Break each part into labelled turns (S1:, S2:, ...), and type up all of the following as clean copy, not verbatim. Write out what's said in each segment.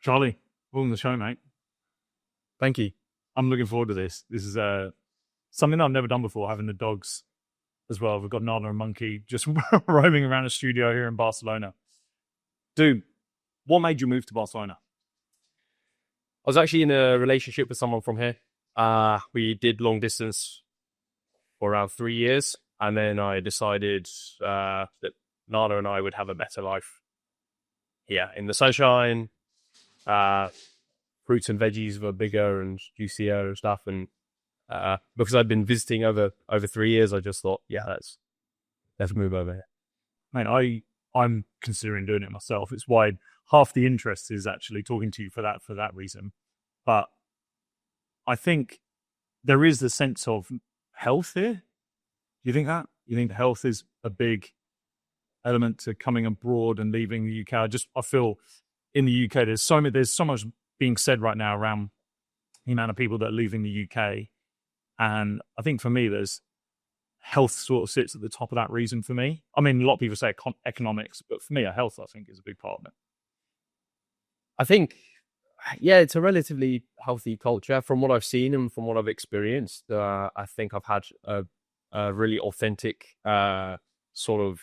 S1: Charlie, welcome to the show, mate.
S2: Thank you.
S1: I'm looking forward to this. This is something that I've never done before, having the dogs as well. We've got Nana and Monkey just roaming around the studio here in Barcelona. Dude, what made you move to Barcelona?
S2: I was actually in a relationship with someone from here. We did long distance for around 3 years. And then I decided that Nana and I would have a better life here in the sunshine. Fruits and veggies were bigger and juicier and stuff. And because I'd been visiting over 3 years, I just thought, yeah, let's move over here.
S1: Mate, I'm considering doing it myself. It's why half the interest is actually talking to you for that reason. But I think there is the sense of health here. Do you think that? You think health is a big element to coming abroad and leaving the UK? I feel in the UK there's so much being said right now around the amount of people that are leaving the UK, and I think for me there's health sort of sits at the top of that reason for me. I mean, a lot of people say economics, but for me, health I think is a big part of it.
S2: I think, yeah, it's a relatively healthy culture from what I've seen and from what I've experienced. I think I've had a really authentic sort of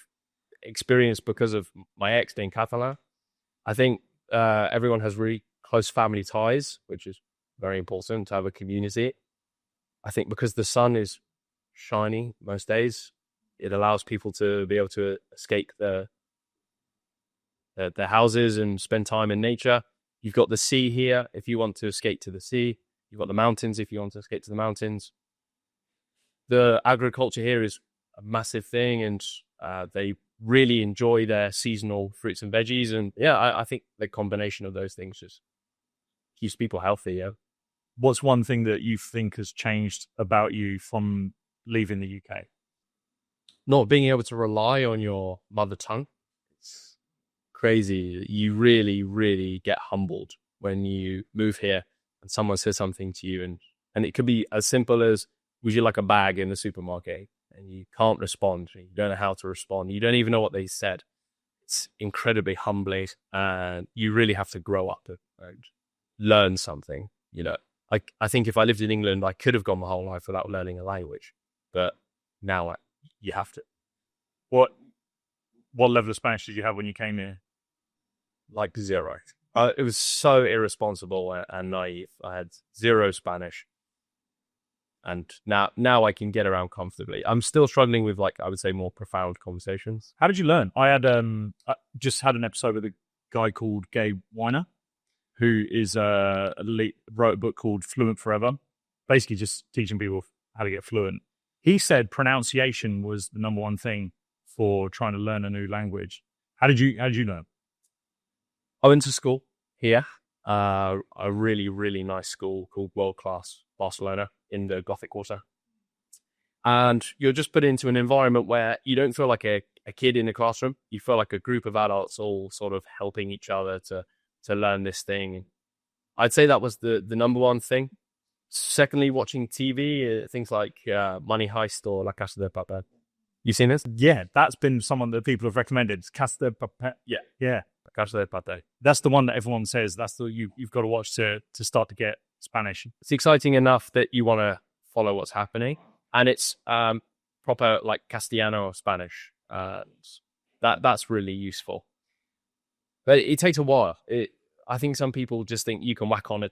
S2: experience because of my ex being Catalan. I think everyone has really close family ties, which is very important to have a community. I think because the sun is shining most days, it allows people to be able to escape their houses and spend time in nature. You've got the sea here if you want to escape to the sea. You've got the mountains if you want to escape to the mountains. The agriculture here is a massive thing, and they really enjoy their seasonal fruits and veggies. And yeah, I think the combination of those things just keeps people healthy. Yeah.
S1: What's one thing that you think has changed about you from leaving the UK?
S2: Not being able to rely on your mother tongue. It's crazy. You really, really get humbled when you move here and someone says something to you. And it could be as simple as, would you like a bag in the supermarket? And you can't respond. You don't know how to respond. You don't even know what they said. It's incredibly humbling. And you really have to grow up and learn something. You know, like I think if I lived in England, I could have gone my whole life without learning a language. But now you have to.
S1: What level of Spanish did you have when you came here?
S2: Like zero. It was so irresponsible and naive. I had zero Spanish. And now I can get around comfortably. I'm still struggling with, like, I would say, more profound conversations.
S1: How did you learn? I just had an episode with a guy called Gabe Weiner, who is wrote a book called Fluent Forever, basically just teaching people how to get fluent. He said pronunciation was the number one thing for trying to learn a new language. How did you learn?
S2: I went to school here, a really, really nice school called World Class Barcelona in the Gothic Quarter. And you're just put into an environment where you don't feel like a kid in a classroom. You feel like a group of adults all sort of helping each other to learn this thing. I'd say that was the number one thing. Secondly, watching TV, things like Money Heist or La Casa de Papel. You seen this?
S1: Yeah, that's been someone that people have recommended. Casa de Papel. Yeah.
S2: La Casa de Papel.
S1: That's the one that everyone says. That's the you've got to watch to start to get Spanish.
S2: It's exciting enough that you want to follow what's happening, and it's proper like Castellano or Spanish. That's really useful, but it takes a while. I think some people just think you can whack on a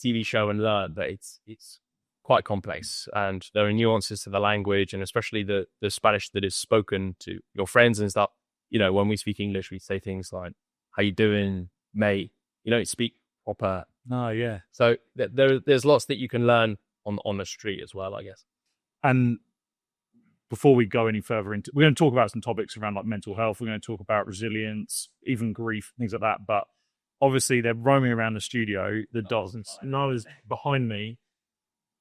S2: TV show and learn, but it's quite complex, and there are nuances to the language, and especially the Spanish that is spoken to your friends and stuff. You know, when we speak English, we say things like, "How you doing, mate?" You don't speak proper.
S1: Oh, yeah.
S2: So there's lots that you can learn on the street as well, I guess.
S1: And before we go any further into, we're going to talk about some topics around like mental health. We're going to talk about resilience, even grief, things like that. But obviously, they're roaming around the studio. The dogs and Nala's behind me.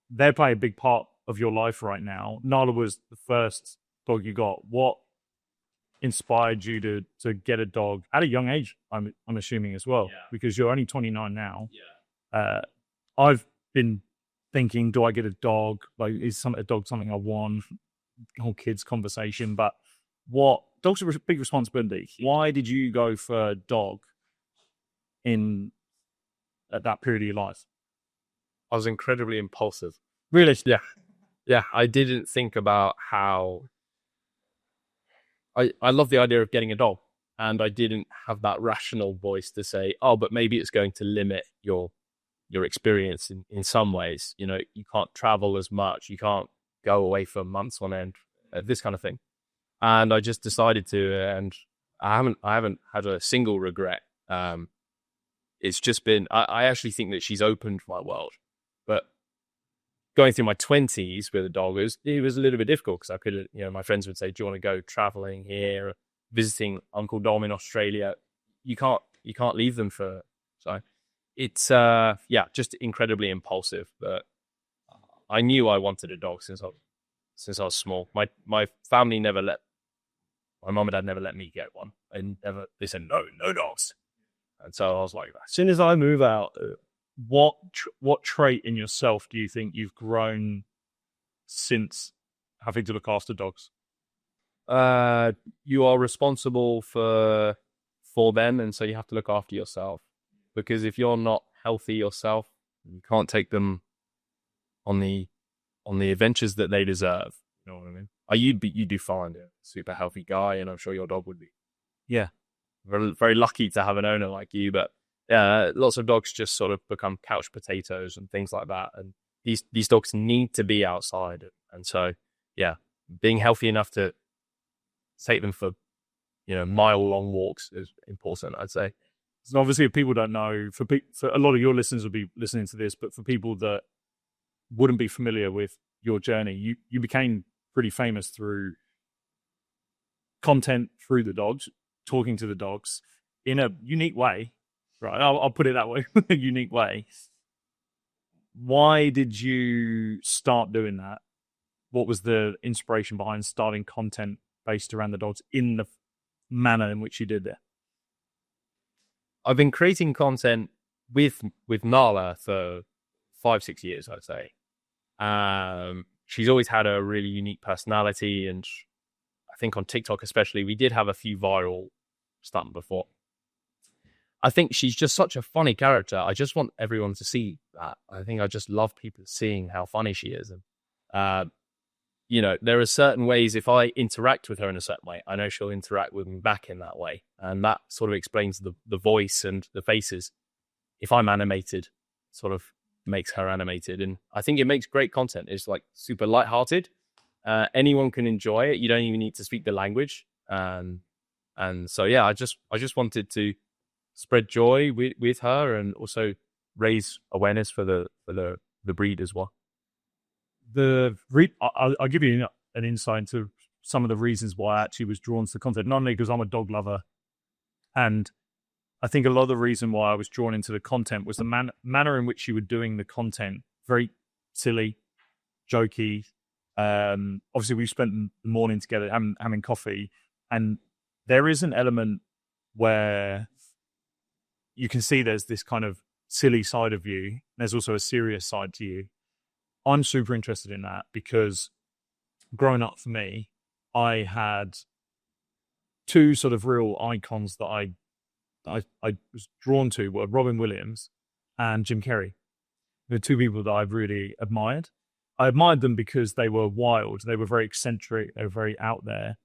S1: They play a big part of your life right now. Nala was the first dog you got. What inspired you to get a dog at a young age? I'm assuming as well, because you're only 29 now. I've been thinking, do I get a dog? Like, is a dog something I want? Whole kids conversation, but dogs are a big responsibility. Why did you go for a dog in at that period of your life?
S2: I was incredibly impulsive.
S1: Really?
S2: Yeah. I didn't think about how I love the idea of getting a dog, and I didn't have that rational voice to say, oh, but maybe it's going to limit your experience in some ways. You can't travel as much, you can't go away for months on end, this kind of thing. And I just decided to, and I haven't had a single regret. It's just been, I actually think that she's opened my world. But going through my 20s with a dog, it was a little bit difficult because I could, my friends would say, do you want to go traveling here, visiting Uncle Dom in Australia? You can't leave them so it's, just incredibly impulsive. But I knew I wanted a dog since I was small. My family my mom and dad never let me get one. They said, no dogs. And so I was like,
S1: as soon as I move out, what trait in yourself do you think you've grown since having to look after dogs?
S2: You are responsible for them, and so you have to look after yourself. Because if you're not healthy yourself, you can't take them on the adventures that they deserve. You know what I mean? You do find a super healthy guy, and I'm sure your dog would be.
S1: Yeah.
S2: Very, very lucky to have an owner like you, but yeah, lots of dogs just sort of become couch potatoes and things like that. And these dogs need to be outside. And so, yeah, being healthy enough to take them for, mile-long walks is important, I'd say.
S1: So obviously, if people don't know, for a lot of your listeners will be listening to this, but for people that wouldn't be familiar with your journey, you became pretty famous through content through the dogs, talking to the dogs in a unique way, right? I'll put it that way, a unique way. Why did you start doing that? What was the inspiration behind starting content based around the dogs in the manner in which you did it?
S2: I've been creating content with Nala for 5-6 years, I'd say. She's always had a really unique personality, and I think on TikTok especially, we did have a few viral stuff before. I think she's just such a funny character. I just want everyone to see that. I think I just love people seeing how funny she is. And, there are certain ways, if I interact with her in a certain way, I know she'll interact with me back in that way. And that sort of explains the voice and the faces. If I'm animated, sort of makes her animated. And I think it makes great content. It's like super lighthearted. Anyone can enjoy it. You don't even need to speak the language. And so, yeah, I just wanted to spread joy with her and also raise awareness for the breed as well.
S1: I'll give you an insight into some of the reasons why I actually was drawn to the content, not only because I'm a dog lover, and I think a lot of the reason why I was drawn into the content was the manner in which you were doing the content. Very silly, jokey. Obviously, we spent the morning together having coffee, and there is an element where you can see there's this kind of silly side of you. There's also a serious side to you. I'm super interested in that because growing up for me, I had two sort of real icons that I was drawn to were Robin Williams and Jim Carrey. They're two people that I've really admired. I admired them because they were wild. They were very eccentric. They were very out there.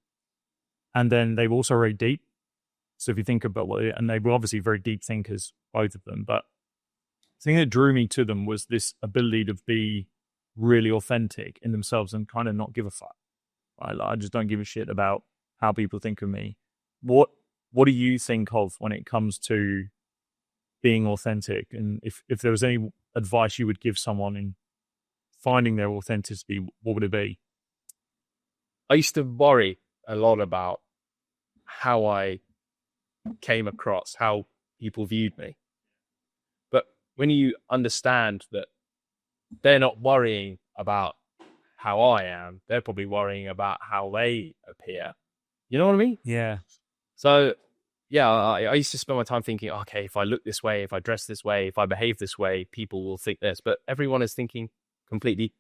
S1: And then they were also very deep. So if you think about and they were obviously very deep thinkers, both of them. But the thing that drew me to them was this ability to be really authentic in themselves and kind of not give a fuck. Right? Like, I just don't give a shit about how people think of me. What do you think of when it comes to being authentic? And if there was any advice you would give someone in finding their authenticity, what would it be?
S2: I used to worry a lot about how I came across, how people viewed me. But when you understand that they're not worrying about how I am, they're probably worrying about how they appear. You know what I mean?
S1: Yeah.
S2: So, yeah, I used to spend my time thinking, okay, if I look this way, if I dress this way, if I behave this way, people will think this. But everyone is thinking completely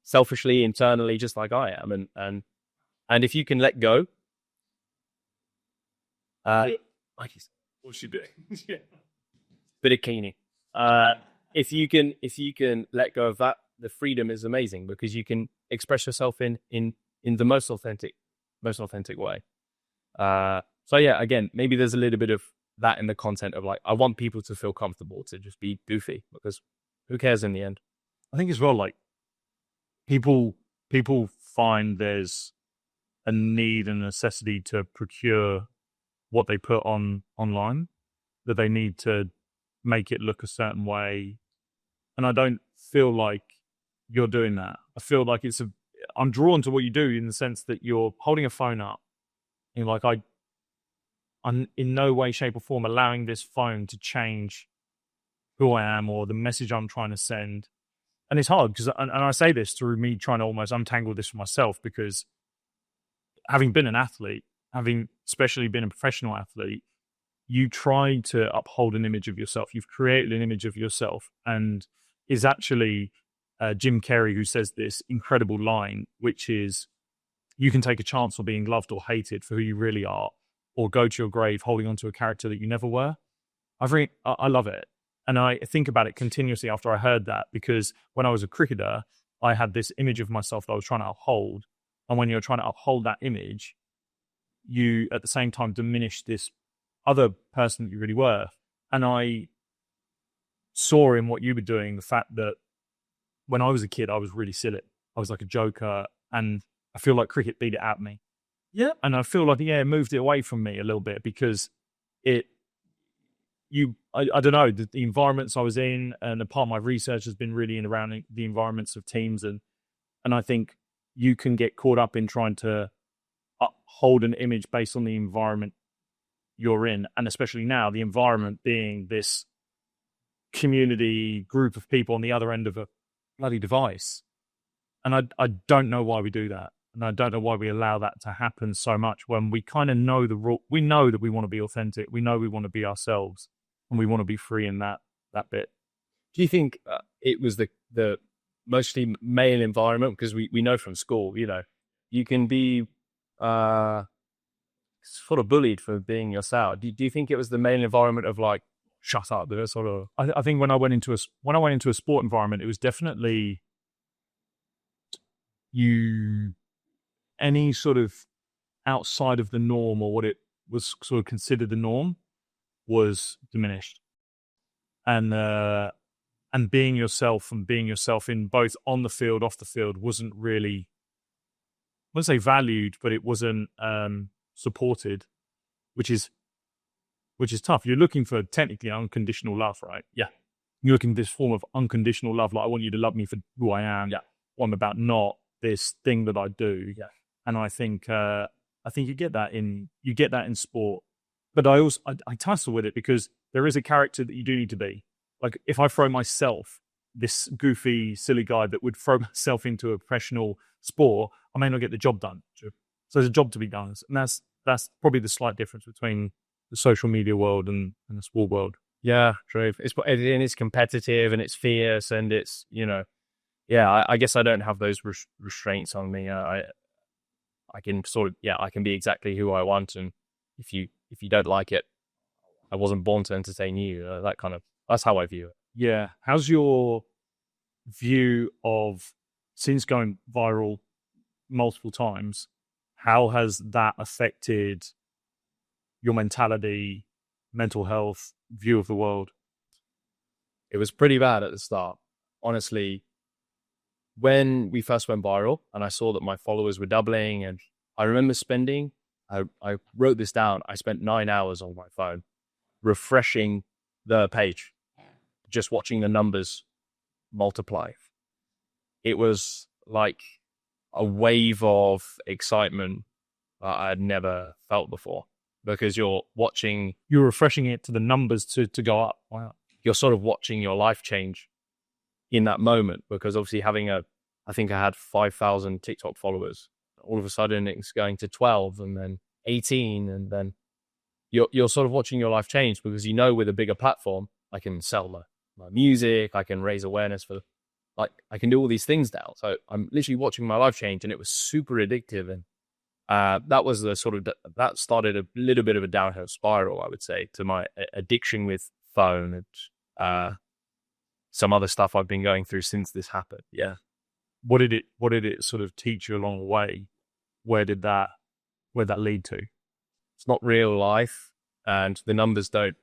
S2: selfishly, internally, just like I am. And if you can let go,
S1: like you said, what's she doing?
S2: bit of keening. If you can let go of that, the freedom is amazing because you can express yourself in the most authentic way. So yeah, again, maybe there's a little bit of that in the content of like, I want people to feel comfortable to just be goofy because who cares in the end?
S1: I think as well, like people find there's a need and necessity to procure what they put online, that they need to make it look a certain way. And I don't feel like you're doing that. I feel like I'm drawn to what you do in the sense that you're holding a phone up and like, I'm in no way, shape or form allowing this phone to change who I am or the message I'm trying to send. And it's hard because, and I say this through me trying to almost untangle this for myself, because having been an athlete, having especially been a professional athlete, you try to uphold an image of yourself. You've created an image of yourself, and is actually Jim Carrey who says this incredible line, which is, you can take a chance on being loved or hated for who you really are, or go to your grave holding on to a character that you never were. I love it. And I think about it continuously after I heard that, because when I was a cricketer, I had this image of myself that I was trying to uphold. And when you're trying to uphold that image, you at the same time diminish this other person that you really were. And I saw in what you were doing the fact that when I was a kid, I was really silly. I was like a joker, and I feel like cricket beat it out of me.
S2: Yeah.
S1: And I feel like, it moved it away from me a little bit, because I don't know, the environments I was in, and a part of my research has been really in around the environments of teams. And I think you can get caught up in trying to uphold an image based on the environment you're in. And especially now, the environment being this community group of people on the other end of a bloody device. And I don't know why we do that. And I don't know why we allow that to happen so much, when we kind of know the rule. We know that we want to be authentic. We know we want to be ourselves, and we want to be free in that bit.
S2: Do you think it was the mostly male environment? Because we know from school, you can be sort of bullied for being yourself. Do you think it was the male environment of like, shut up? There sort of.
S1: I think when I went into a sport environment, it was definitely any sort of outside of the norm, or what it was sort of considered the norm, was diminished. And being yourself, and being yourself in both on the field, off the field, wasn't really, I wouldn't say valued, but it wasn't supported, which is tough. You're looking for technically unconditional love, right?
S2: Yeah.
S1: You're looking for this form of unconditional love, like, I want you to love me for who I am.
S2: Yeah.
S1: What I'm about, not this thing that I do.
S2: Yeah.
S1: And I think you get that in sport. But I tussle with it, because there is a character that you do need to be. Like, if I throw myself, this goofy, silly guy that would throw myself into a professional sport, I may not get the job done. So there's a job to be done. And that's probably the slight difference between the social media world and the sport world.
S2: Yeah, true. It's competitive, and it's fierce, and it's, I guess I don't have those restraints on me. I can I can be exactly who I want. And if you don't like it, I wasn't born to entertain you. That's how I view it.
S1: Yeah. How's your view of, since going viral multiple times, how has that affected your mentality, mental health, view of the world?
S2: It was pretty bad at the start. Honestly, when we first went viral and I saw that my followers were doubling, and I remember I wrote this down, I spent 9 hours on my phone refreshing the page, just watching the numbers multiply. It was like a wave of excitement that I had never felt before, because you're refreshing it to the numbers to go up. Wow. You're sort of watching your life change in that moment, because obviously I think I had 5,000 TikTok followers. All of a sudden it's going to 12, and then 18, and then you're sort of watching your life change, because with a bigger platform, I can sell my music, I can raise awareness for, like, I can do all these things now. So I'm literally watching my life change, and it was super addictive. And that was that started a little bit of a downhill spiral, I would say, to my addiction with phone. And some other stuff I've been going through since this happened. Yeah.
S1: What did it sort of teach you along the way? Where did that lead to?
S2: It's not real life, and the numbers don't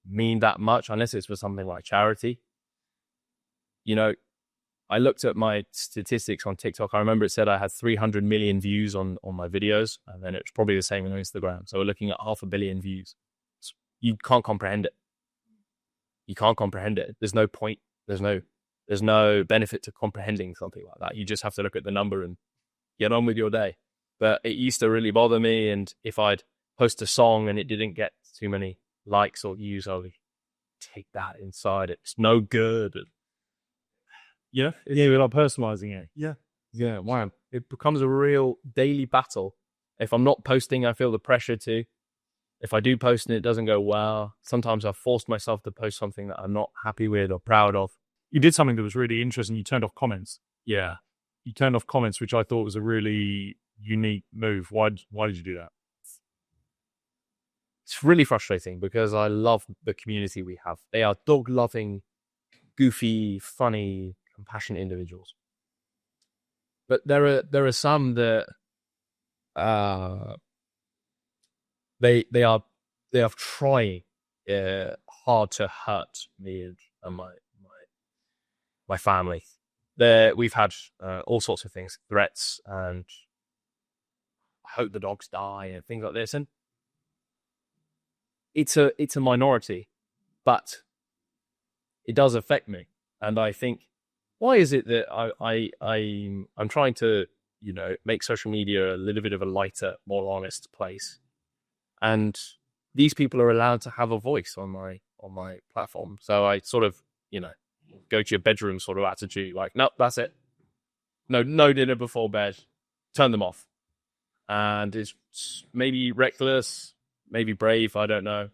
S2: mean that much unless it's for something like charity. You know, I looked at my statistics on TikTok. I remember it said I had 300 million views on my videos, and then it's probably the same on Instagram. So we're looking at 500 million views. You can't comprehend it. You can't comprehend it. There's no point. There's no benefit to comprehending something like that. You just have to look at the number and get on with your day. But it used to really bother me. And if I'd post a song and it didn't get too many likes or views, I would take that inside. It's no good.
S1: Yeah, we're like personalizing it.
S2: Yeah, wow. It becomes a real daily battle. If I'm not posting, I feel the pressure to. If I do post and it doesn't go well, sometimes I've forced myself to post something that I'm not happy with or proud of.
S1: You did something that was really interesting. You turned off comments.
S2: Yeah.
S1: You turned off comments, which I thought was a really unique move. Why did you do that?
S2: It's really frustrating because I love the community we have. They are dog-loving, goofy, funny, compassionate individuals. But there are some that they are trying hard to hurt me and my family. We've had all sorts of things, threats, and I hope the dogs die and things like this. And it's a minority, but it does affect me. And I think, why is it that I'm trying to, make social media a little bit of a lighter, more honest place, and these people are allowed to have a voice on my platform. So I sort of, go to your bedroom sort of attitude, like, nope, that's it. No dinner before bed. Turn them off. And it's maybe reckless, maybe brave, I don't know.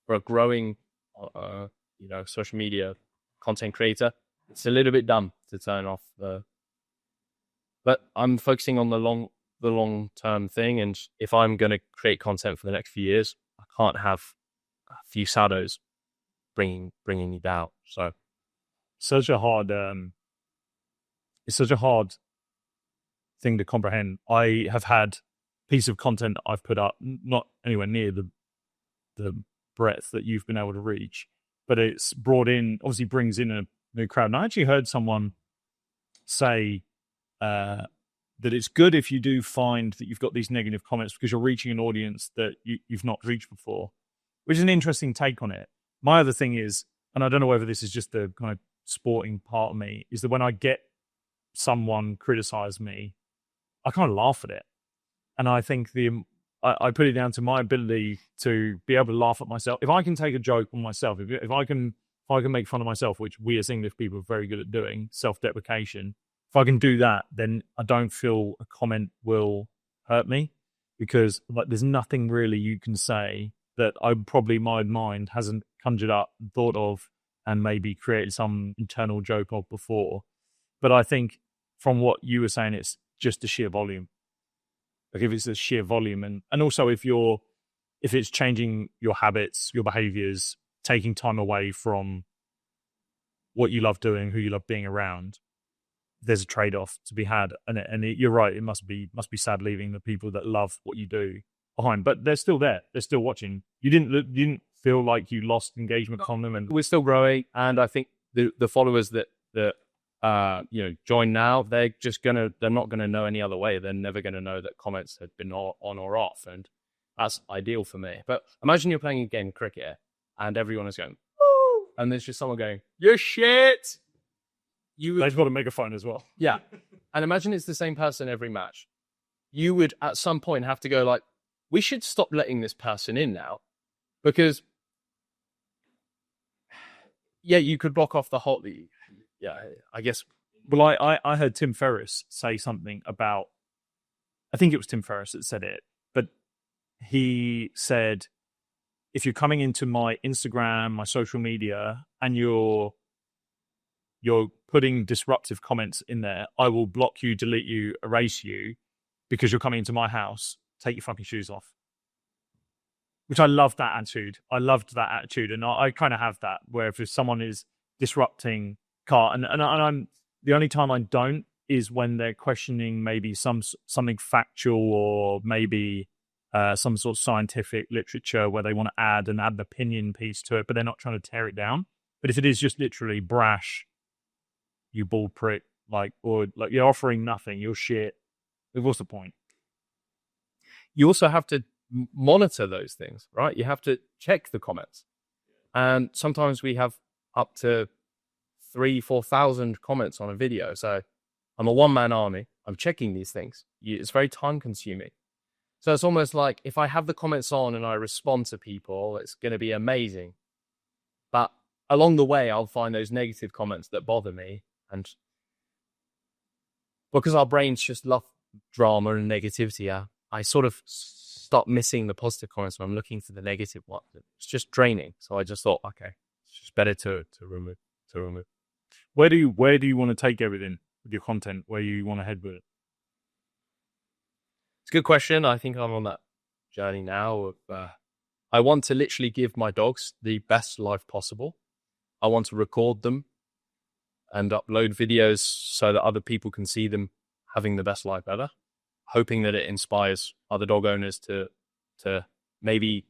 S2: For a growing, social media content creator, it's a little bit dumb to turn off but I'm focusing on the long-term thing. And if I'm going to create content for the next few years, I can't have a few shadows bringing me down. So
S1: it's such a hard thing to comprehend. I have had piece of content that I've put up, not anywhere near the breadth that you've been able to reach, but it's obviously brings in a new crowd. And I actually heard someone say that it's good if you do find that you've got these negative comments because you're reaching an audience that you've not reached before, which is an interesting take on it. My other thing is, and I don't know whether this is just the kind of sporting part of me, is that when I get someone criticize me, I kind of laugh at it. And I think I put it down to my ability to be able to laugh at myself. If I can take a joke on myself, if I can make fun of myself, which we as English people are very good at doing, self-deprecation, if I can do that, then I don't feel a comment will hurt me, because there's nothing really you can say that my mind hasn't conjured up and thought of and maybe created some internal joke of before. But I think from what you were saying, it's just the sheer volume. Like if it's a sheer volume, and also if it's changing your habits, your behaviors, taking time away from what you love doing, who you love being around, there's a trade-off to be had. And you're right, it must be sad leaving the people that love what you do behind, but they're still there. They're still watching. You didn't feel like you lost engagement from them, and
S2: we're still growing. And I think the followers that join now, they're not gonna know any other way. They're never gonna know that comments had been on or off, and that's ideal for me. But imagine you're playing a game of cricket and everyone is going, "Woo!" and there's just someone going, "You're shit."
S1: They've got a megaphone as well.
S2: Yeah, and imagine it's the same person every match. You would at some point have to go like, we should stop letting this person in now, because you could block off the whole. Yeah, I guess.
S1: Well, I heard Tim Ferriss say something about, I think it was Tim Ferriss that said it, but he said, if you're coming into my Instagram, my social media, and you're putting disruptive comments in there, I will block you, delete you, erase you, because you're coming into my house. Take your fucking shoes off. Which I love that attitude. I loved that attitude. And I kind of have that, where if someone is disrupting car. And I'm the only time I don't is when they're questioning maybe something factual or maybe some sort of scientific literature where they want to add an opinion piece to it, but they're not trying to tear it down. But if it is just literally brash, you bald prick, or you're offering nothing, you're shit, what's the point?
S2: You also have to monitor those things, right? You have to check the comments. And sometimes we have up to 3,000-4,000 comments on a video. So I'm a one-man army. I'm checking these things. It's very time-consuming. So it's almost like if I have the comments on and I respond to people, it's going to be amazing. But along the way, I'll find those negative comments that bother me. And because our brains just love drama and negativity, I sort of stop missing the positive comments when I'm looking for the negative ones. It's just draining. So I just thought, okay, it's just better to remove.
S1: Where do you want to take everything with your content? Where you want to head with it?
S2: It's a good question. I think I'm on that journey now of I want to literally give my dogs the best life possible. I want to record them and upload videos so that other people can see them having the best life ever, hoping that it inspires other dog owners to maybe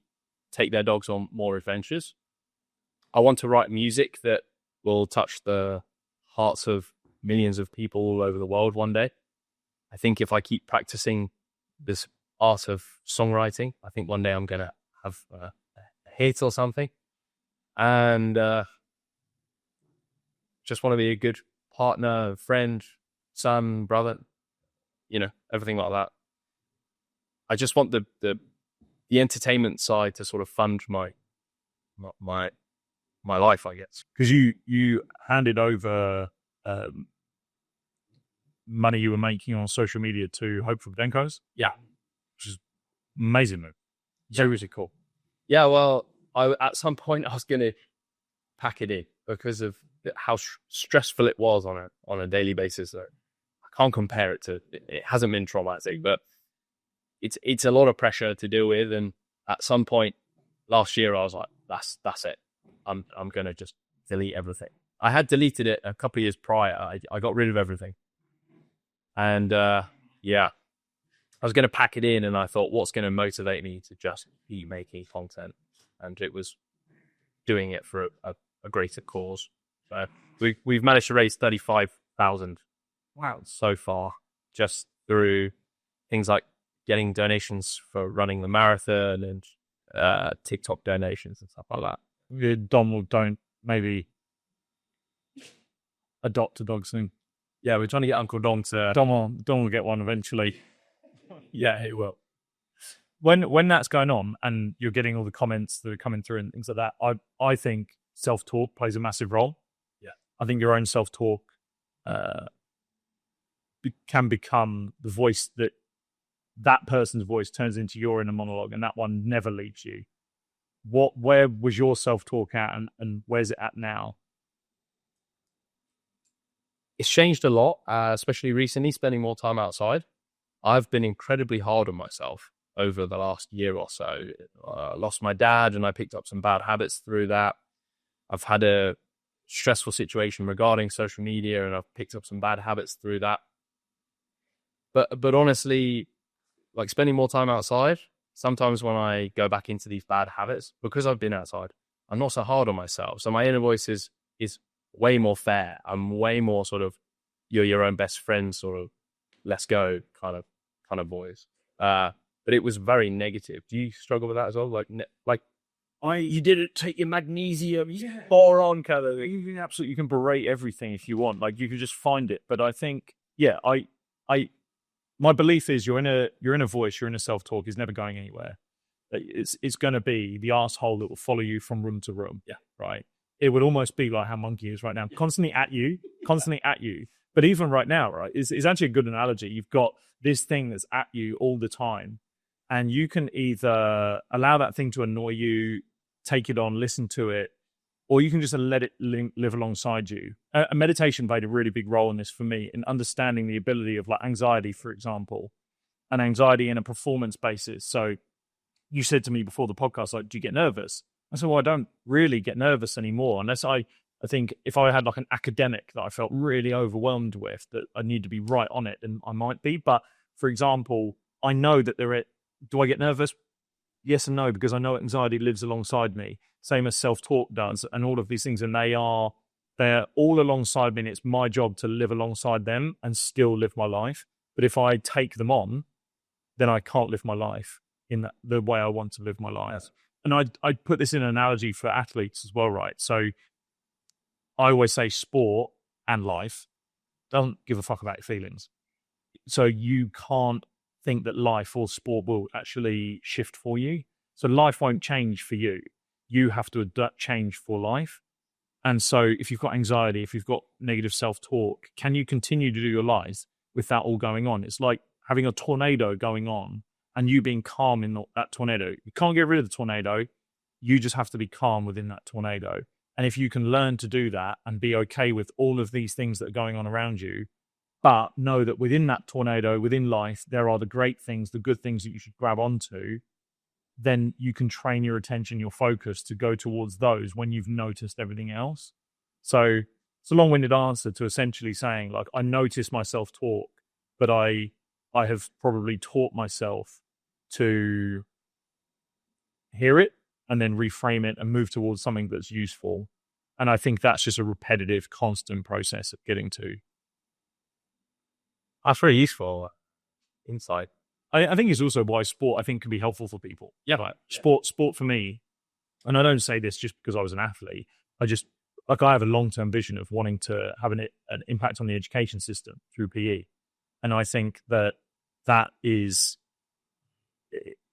S2: take their dogs on more adventures. I want to write music that will touch the hearts of millions of people all over the world one day. I think if I keep practicing this art of songwriting, I think one day I'm going to have a hit or something. And just want to be a good partner, friend, son, brother, everything like that. I just want the entertainment side to sort of fund my life, I guess.
S1: Because you handed over money you were making on social media to Hope for Bedenkos.
S2: Yeah.
S1: Which is amazing move. Really cool.
S2: Yeah, well, at some point I was going to pack it in because of how stressful it was on a daily basis. So I can't compare it to, it hasn't been traumatic, but it's a lot of pressure to deal with. And at some point last year, I was like, that's it. I'm going to just delete everything. I had deleted it a couple of years prior. I got rid of everything. And yeah, I was going to pack it in and I thought, what's going to motivate me to just keep making content? And it was doing it for a greater cause. So we've managed to raise 35,000 so far, just through things like getting donations for running the marathon and TikTok donations and stuff like that.
S1: Dom will maybe adopt a dog soon.
S2: Yeah, we're trying to get Uncle Dom to...
S1: Dom will get one eventually.
S2: Yeah, he will.
S1: When that's going on and you're getting all the comments that are coming through and things like that, I think self-talk plays a massive role.
S2: Yeah.
S1: I think your own self-talk can become the voice that person's voice turns into your inner monologue, and that one never leaves you. Where was your self-talk at and where's it at now?
S2: It's changed a lot, especially recently, spending more time outside. I've been incredibly hard on myself over the last year or so. I lost my dad and I picked up some bad habits through that. I've had a stressful situation regarding social media and I've picked up some bad habits through that. But honestly, like spending more time outside, sometimes when I go back into these bad habits, because I've been outside, I'm not so hard on myself. So my inner voice is way more fair. I'm way more sort of, you're your own best friend, sort of, let's go kind of voice. But it was very negative. Do you struggle with that as well? You didn't take your magnesium, you boron kind of thing.
S1: You can berate everything if you want. Like you can just find it. But I think, my belief is your inner voice, your inner self-talk is never going anywhere. It's going to be the asshole that will follow you from room to room.
S2: Yeah.
S1: Right. It would almost be like how Monkey is right now, constantly at you. But even right now, right, is actually a good analogy. You've got this thing that's at you all the time, and you can either allow that thing to annoy you, take it on, listen to it, or you can just let it live alongside you. Meditation played a really big role in this for me, in understanding the ability of like anxiety, for example, and anxiety in a performance basis. So you said to me before the podcast, like, do you get nervous? I said, well, I don't really get nervous anymore unless I I think if I had like an academic that I felt really overwhelmed with, that I need to be right on it, then I might be. But for example, I know that do I get nervous? Yes and no, because I know anxiety lives alongside me, same as self-talk does, and all of these things, and they're all alongside me, and it's my job to live alongside them and still live my life. But if I take them on, then I can't live my life in the way I want to live my life. Yes. And I'd put this in an analogy for athletes as well, right? So I always say sport and life doesn't give a fuck about your feelings. So you can't think that life or sport will actually shift for you. So life won't change for you. You have to change for life. And so if you've got anxiety, if you've got negative self-talk, can you continue to do your lives with that all going on? It's like having a tornado going on and you being calm in that tornado. You can't get rid of the tornado. You just have to be calm within that tornado. And if you can learn to do that and be okay with all of these things that are going on around you, but know that within that tornado, within life, there are the great things, the good things that you should grab onto, then you can train your attention, your focus to go towards those when you've noticed everything else. So it's a long-winded answer to essentially saying, like, I notice my self-talk, but I have probably taught myself to hear it and then reframe it and move towards something that's useful. And I think that's just a repetitive, constant process of getting to.
S2: That's very useful insight.
S1: I think it's also why sport, I think, can be helpful for people.
S2: Yeah.
S1: Like, sport for me, and I don't say this just because I was an athlete, I have a long-term vision of wanting to have an impact on the education system through PE. And I think that is,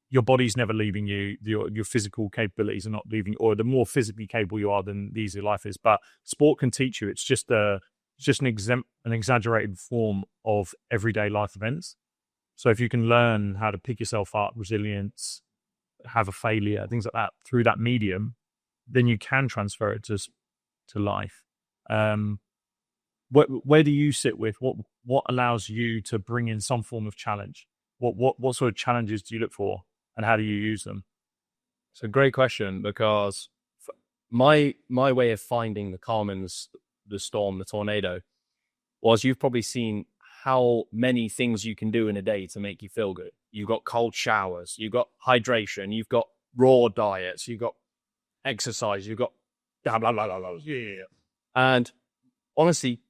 S1: your body's never leaving you, your physical capabilities are not leaving you, or the more physically capable you are, then the easier life is. But sport can teach you. It's just an exaggerated form of everyday life events. So if you can learn how to pick yourself up, resilience, have a failure, things like that through that medium, then you can transfer it to life. Where do you sit with what allows you to bring in some form of challenge? What sort of challenges do you look for, and how do you use them?
S2: It's a great question, because my way of finding the calm in the storm, the tornado, was, you've probably seen how many things you can do in a day to make you feel good. You've got cold showers, you've got hydration, you've got raw diets, you've got exercise, you've got blah, blah, blah, blah, blah. Yeah. And honestly,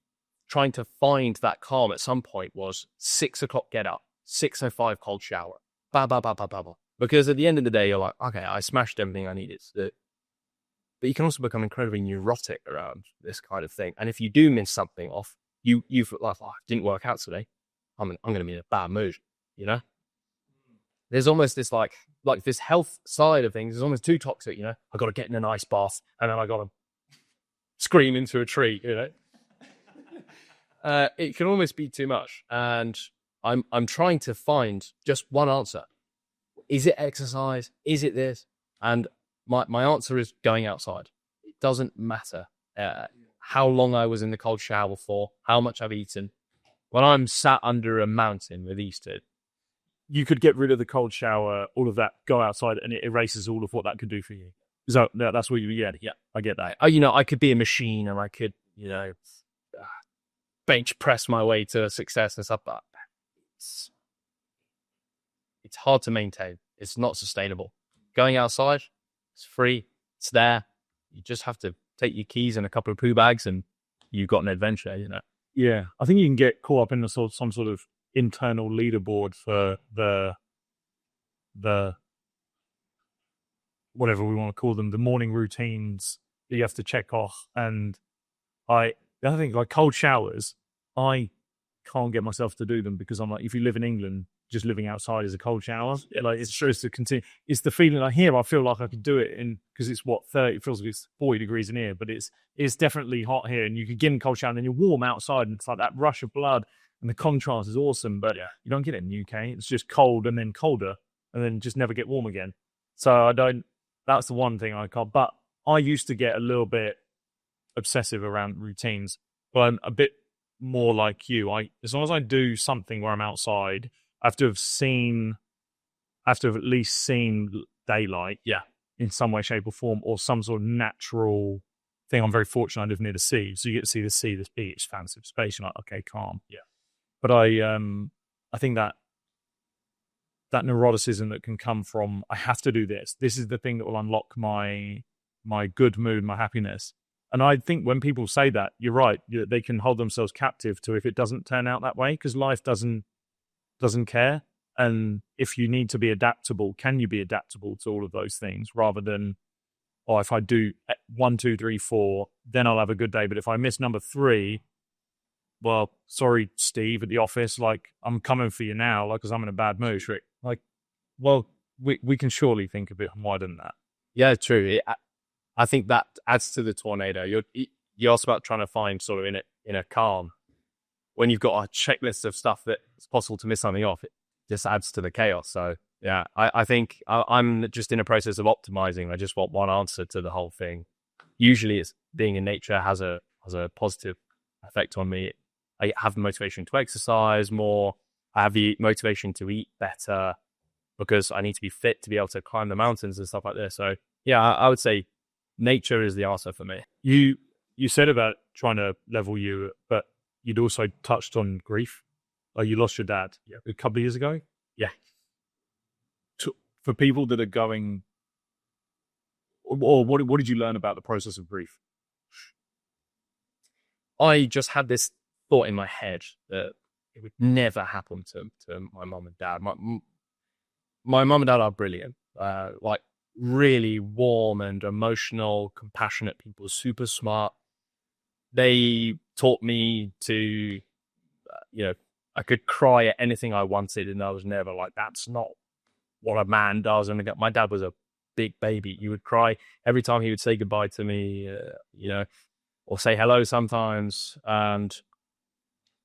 S2: trying to find that calm at some point was 6 o'clock get up, 6:05 cold shower, blah, blah, blah, blah, blah, blah. Because at the end of the day, you're like, okay, I smashed everything I needed to do. But you can also become incredibly neurotic around this kind of thing. And if you do miss something off, you feel like, oh, it didn't work out today, I'm going to be in a bad mood, you know? There's almost this like this health side of things is almost too toxic, you know? I got to get in an ice bath and then I got to scream into a tree, you know? It can almost be too much. And I'm trying to find just one answer. Is it exercise? Is it this? And my answer is going outside. It doesn't matter how long I was in the cold shower for, how much I've eaten. When I'm sat under a mountain with Easter,
S1: you could get rid of the cold shower, all of that, go outside, and it erases all of what that could do for you. So that's what you get. Yeah, I get that.
S2: I could be a machine and I could, bench press my way to success and stuff, but it's hard to maintain. It's not sustainable. Going outside, it's free. It's there. You just have to take your keys and a couple of poo bags and you've got an adventure, you know?
S1: Yeah. I think you can get caught up in some sort of internal leaderboard for the whatever we want to call them, the morning routines that you have to check off. And I think like cold showers, I can't get myself to do them because I'm like, if you live in England, just living outside is a cold shower. Like it's just to continue. It's the feeling I feel like I could do it because it's 30, it feels like it's 40 degrees in here, but it's definitely hot here, and you could get in a cold shower and then you're warm outside, and it's like that rush of blood, and the contrast is awesome. But you don't get it in the UK. It's just cold and then colder, and then just never get warm again. So that's the one thing I can't. But I used to get a little bit obsessive around routines, but I'm a bit more like you. As long as I do something where I'm outside, I have to have at least seen daylight, in some way, shape, or form, or some sort of natural thing, I'm very fortunate I live near the sea, so you get to see the sea, this beach, fancy space. You're like, okay, calm.
S2: Yeah.
S1: But I think that neuroticism that can come from, I have to do this. This is the thing that will unlock my good mood, my happiness. And I think when people say that, you're right. They can hold themselves captive to if it doesn't turn out that way, because life doesn't care. And if you need to be adaptable, can you be adaptable to all of those things rather than, oh, if I do 1, 2, 3, 4, then I'll have a good day. But if I miss number 3, well, sorry, Steve at the office, like, I'm coming for you now, like, because I'm in a bad mood. Like, well, we can surely think a bit wider than that.
S2: Yeah, true. I think that adds to the tornado. You're also about trying to find sort of in a calm. When you've got a checklist of stuff that it's possible to miss something off, it just adds to the chaos. So yeah, I think I'm just in a process of optimizing. I just want one answer to the whole thing. Usually it's being in nature has a positive effect on me. I have the motivation to exercise more. I have the motivation to eat better because I need to be fit to be able to climb the mountains and stuff like this. So yeah, I would say nature is the answer for me.
S1: You said about trying to level you, but you'd also touched on grief. Like, you lost your dad a couple of years ago.
S2: Yeah.
S1: For people that are going, or what did you learn about the process of grief?
S2: I just had this thought in my head that it would never happen to my mum and dad. My mum and dad are brilliant, like really warm and emotional, compassionate people, super smart. They taught me to, I could cry at anything I wanted, and I was never like, that's not what a man does. And my dad was a big baby. He would cry every time he would say goodbye to me, or say hello sometimes. And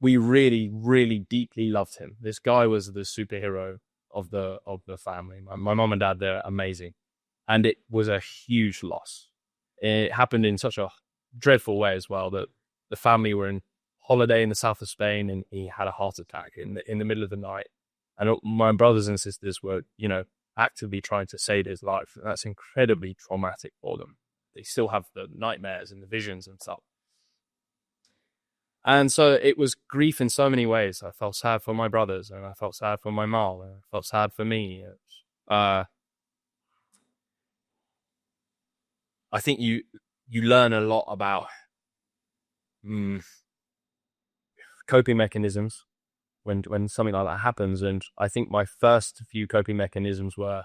S2: we really, really deeply loved him. This guy was the superhero of the family. My mom and dad, they're amazing. And it was a huge loss. It happened in such a dreadful way as well, that the family were in holiday in the south of Spain, and he had a heart attack in the middle of the night. And my brothers and sisters were, actively trying to save his life. And that's incredibly traumatic for them. They still have the nightmares and the visions and stuff. And so it was grief in so many ways. I felt sad for my brothers, and I felt sad for my mom, and I felt sad for me. I think you learn a lot about coping mechanisms when something like that happens. And I think my first few coping mechanisms were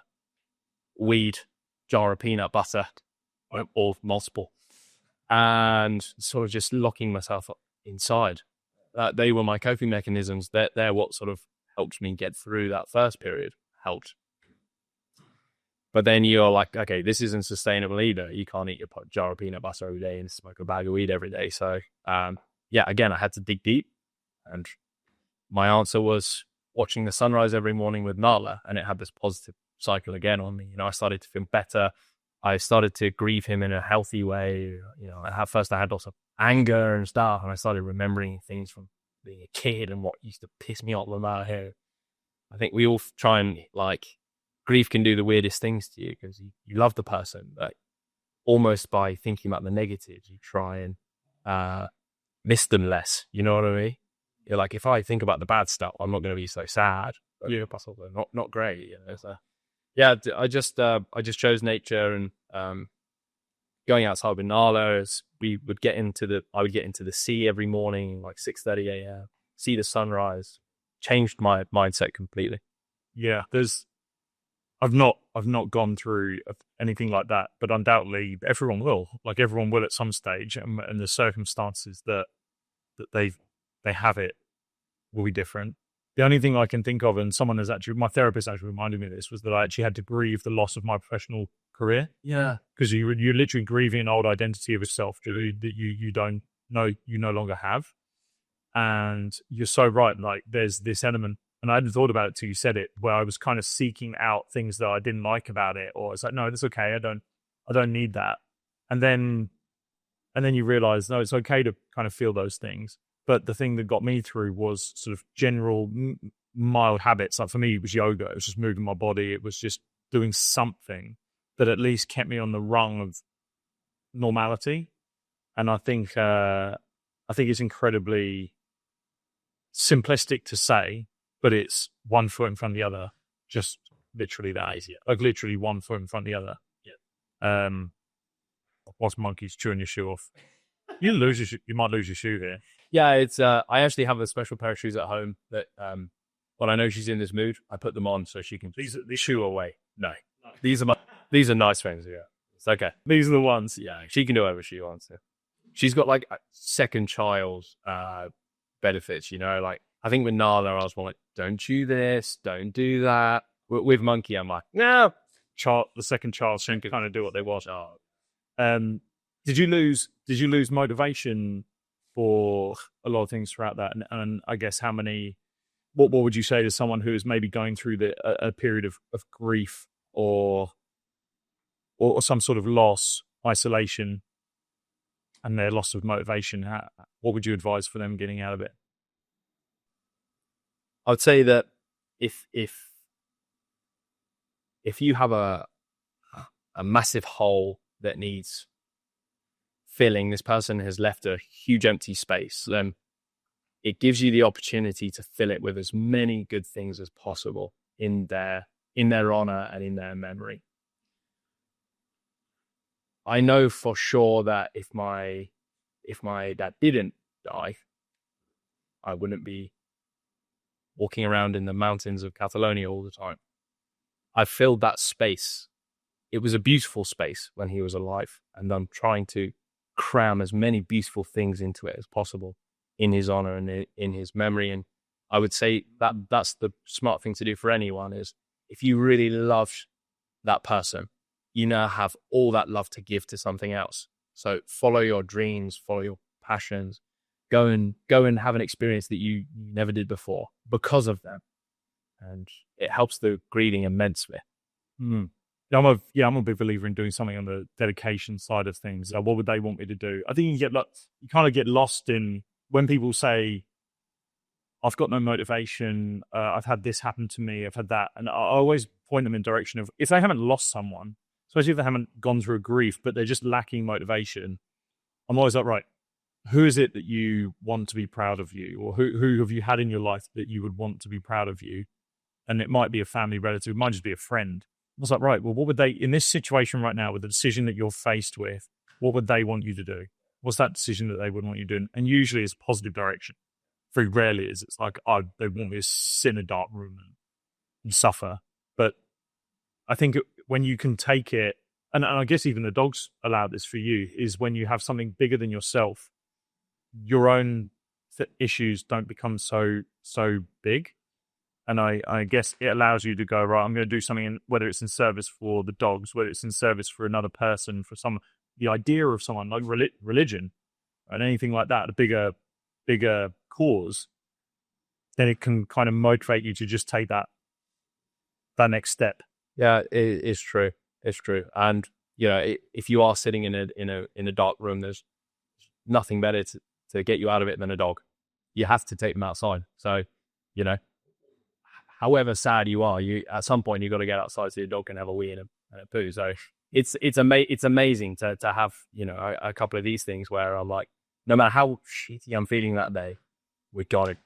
S2: weed, jar of peanut butter, or multiple, and sort of just locking myself up inside. They were my coping mechanisms. They're what sort of helped me get through that first period. Helped. But then you're like, okay, this isn't sustainable either. You can't eat your jar of peanut butter every day and smoke a bag of weed every day. So, again, I had to dig deep. And my answer was watching the sunrise every morning with Nala. And it had this positive cycle again on me. I started to feel better. I started to grieve him in a healthy way. At first I had lots of anger and stuff. And I started remembering things from being a kid and what used to piss me off about him. I think we all try and grief can do the weirdest things to you, because you love the person, but almost by thinking about the negatives, you try and miss them less. You know what I mean? You're like, if I think about the bad stuff, I'm not going to be so sad. But
S1: Yeah,
S2: not great. So, yeah, I just chose nature, and going outside with Nala. I would get into the sea every morning, like 6:30 a.m. See the sunrise. Changed my mindset completely.
S1: Yeah, I've not gone through anything like that, but undoubtedly everyone will. Like, everyone will at some stage, and the circumstances that they have it will be different. The only thing I can think of, and my therapist actually reminded me of this, was that I actually had to grieve the loss of my professional career.
S2: Yeah,
S1: because you're literally grieving an old identity of yourself that you don't know, you no longer have. And you're so right. Like, there's this element. And I hadn't thought about it till you said it, where I was kind of seeking out things that I didn't like about it, or it's like, no, that's okay. I don't need that. And then you realize, no, it's okay to kind of feel those things. But the thing that got me through was sort of general mild habits. Like, for me, it was yoga. It was just moving my body. It was just doing something that at least kept me on the rung of normality. And I think it's incredibly simplistic to say, but it's one foot in front of the other. Just literally that.
S2: Easier.
S1: Like literally one foot in front of the other.
S2: Yeah.
S1: Whilst monkeys chewing your shoe off. You might lose your shoe here.
S2: Yeah, it's I actually have a special pair of shoes at home that when I know she's in this mood, I put them on so she can
S1: These
S2: shoo away. No. These are nice ones, yeah. It's okay. These are the ones, yeah. She can do whatever she wants. Yeah. She's got like second child benefits, you know, like I think with Nala I was more like, don't do this, don't do that. With Monkey, I'm like, no.
S1: The second child can kind of do what they want. Did you lose motivation for a lot of things throughout that? And I guess what would you say to someone who is maybe going through a period of grief or some sort of loss, isolation, and their loss of motivation? What would you advise for them getting out of it?
S2: I would say that if you have a massive hole that needs filling, this person has left a huge empty space, then it gives you the opportunity to fill it with as many good things as possible in their honor and in their memory. I know for sure that if my dad didn't die, I wouldn't be walking around in the mountains of Catalonia all the time. I filled that space. It was a beautiful space when he was alive, and I'm trying to cram as many beautiful things into it as possible in his honor and in his memory. And I would say that that's the smart thing to do for anyone is if you really love that person, you now have all that love to give to something else. So follow your dreams, follow your passions, go and have an experience that you never did before because of them. And it helps the grieving immensely.
S1: I'm a big believer in doing something on the dedication side of things. What would they want me to do? I think you kind of get lost in when people say, I've got no motivation, I've had this happen to me, I've had that. And I always point them in direction of, if they haven't lost someone, especially if they haven't gone through a grief, but they're just lacking motivation, I'm always like, right, who is it that you want to be proud of you? Or who have you had in your life that you would want to be proud of you? And it might be a family relative, it might just be a friend. I was like, right, well, what would they, in this situation right now, with the decision that you're faced with, what would they want you to do? What's that decision that they would want you to do? And usually it's a positive direction. Very rarely is it's like, oh, they want me to sit in a dark room and suffer. But I think when you can take it, and I guess even the dogs allow this for you, is when you have something bigger than yourself, your own issues don't become so big. And I guess it allows you to go, right, I'm going to do something, whether it's in service for the dogs, whether it's in service for another person, for the idea of someone like religion and anything like that, a bigger cause, then it can kind of motivate you to just take that next step.
S2: Yeah, it's true. It's true. And, you know, if you are sitting in a dark room, there's nothing better to get you out of it than a dog. You have to take them outside. So, you know, however sad you are, at some point you've got to get outside so your dog can have a wee and a poo. So it's amazing to have, you know, a couple of these things where I'm like, no matter how shitty I'm feeling that day, we gotta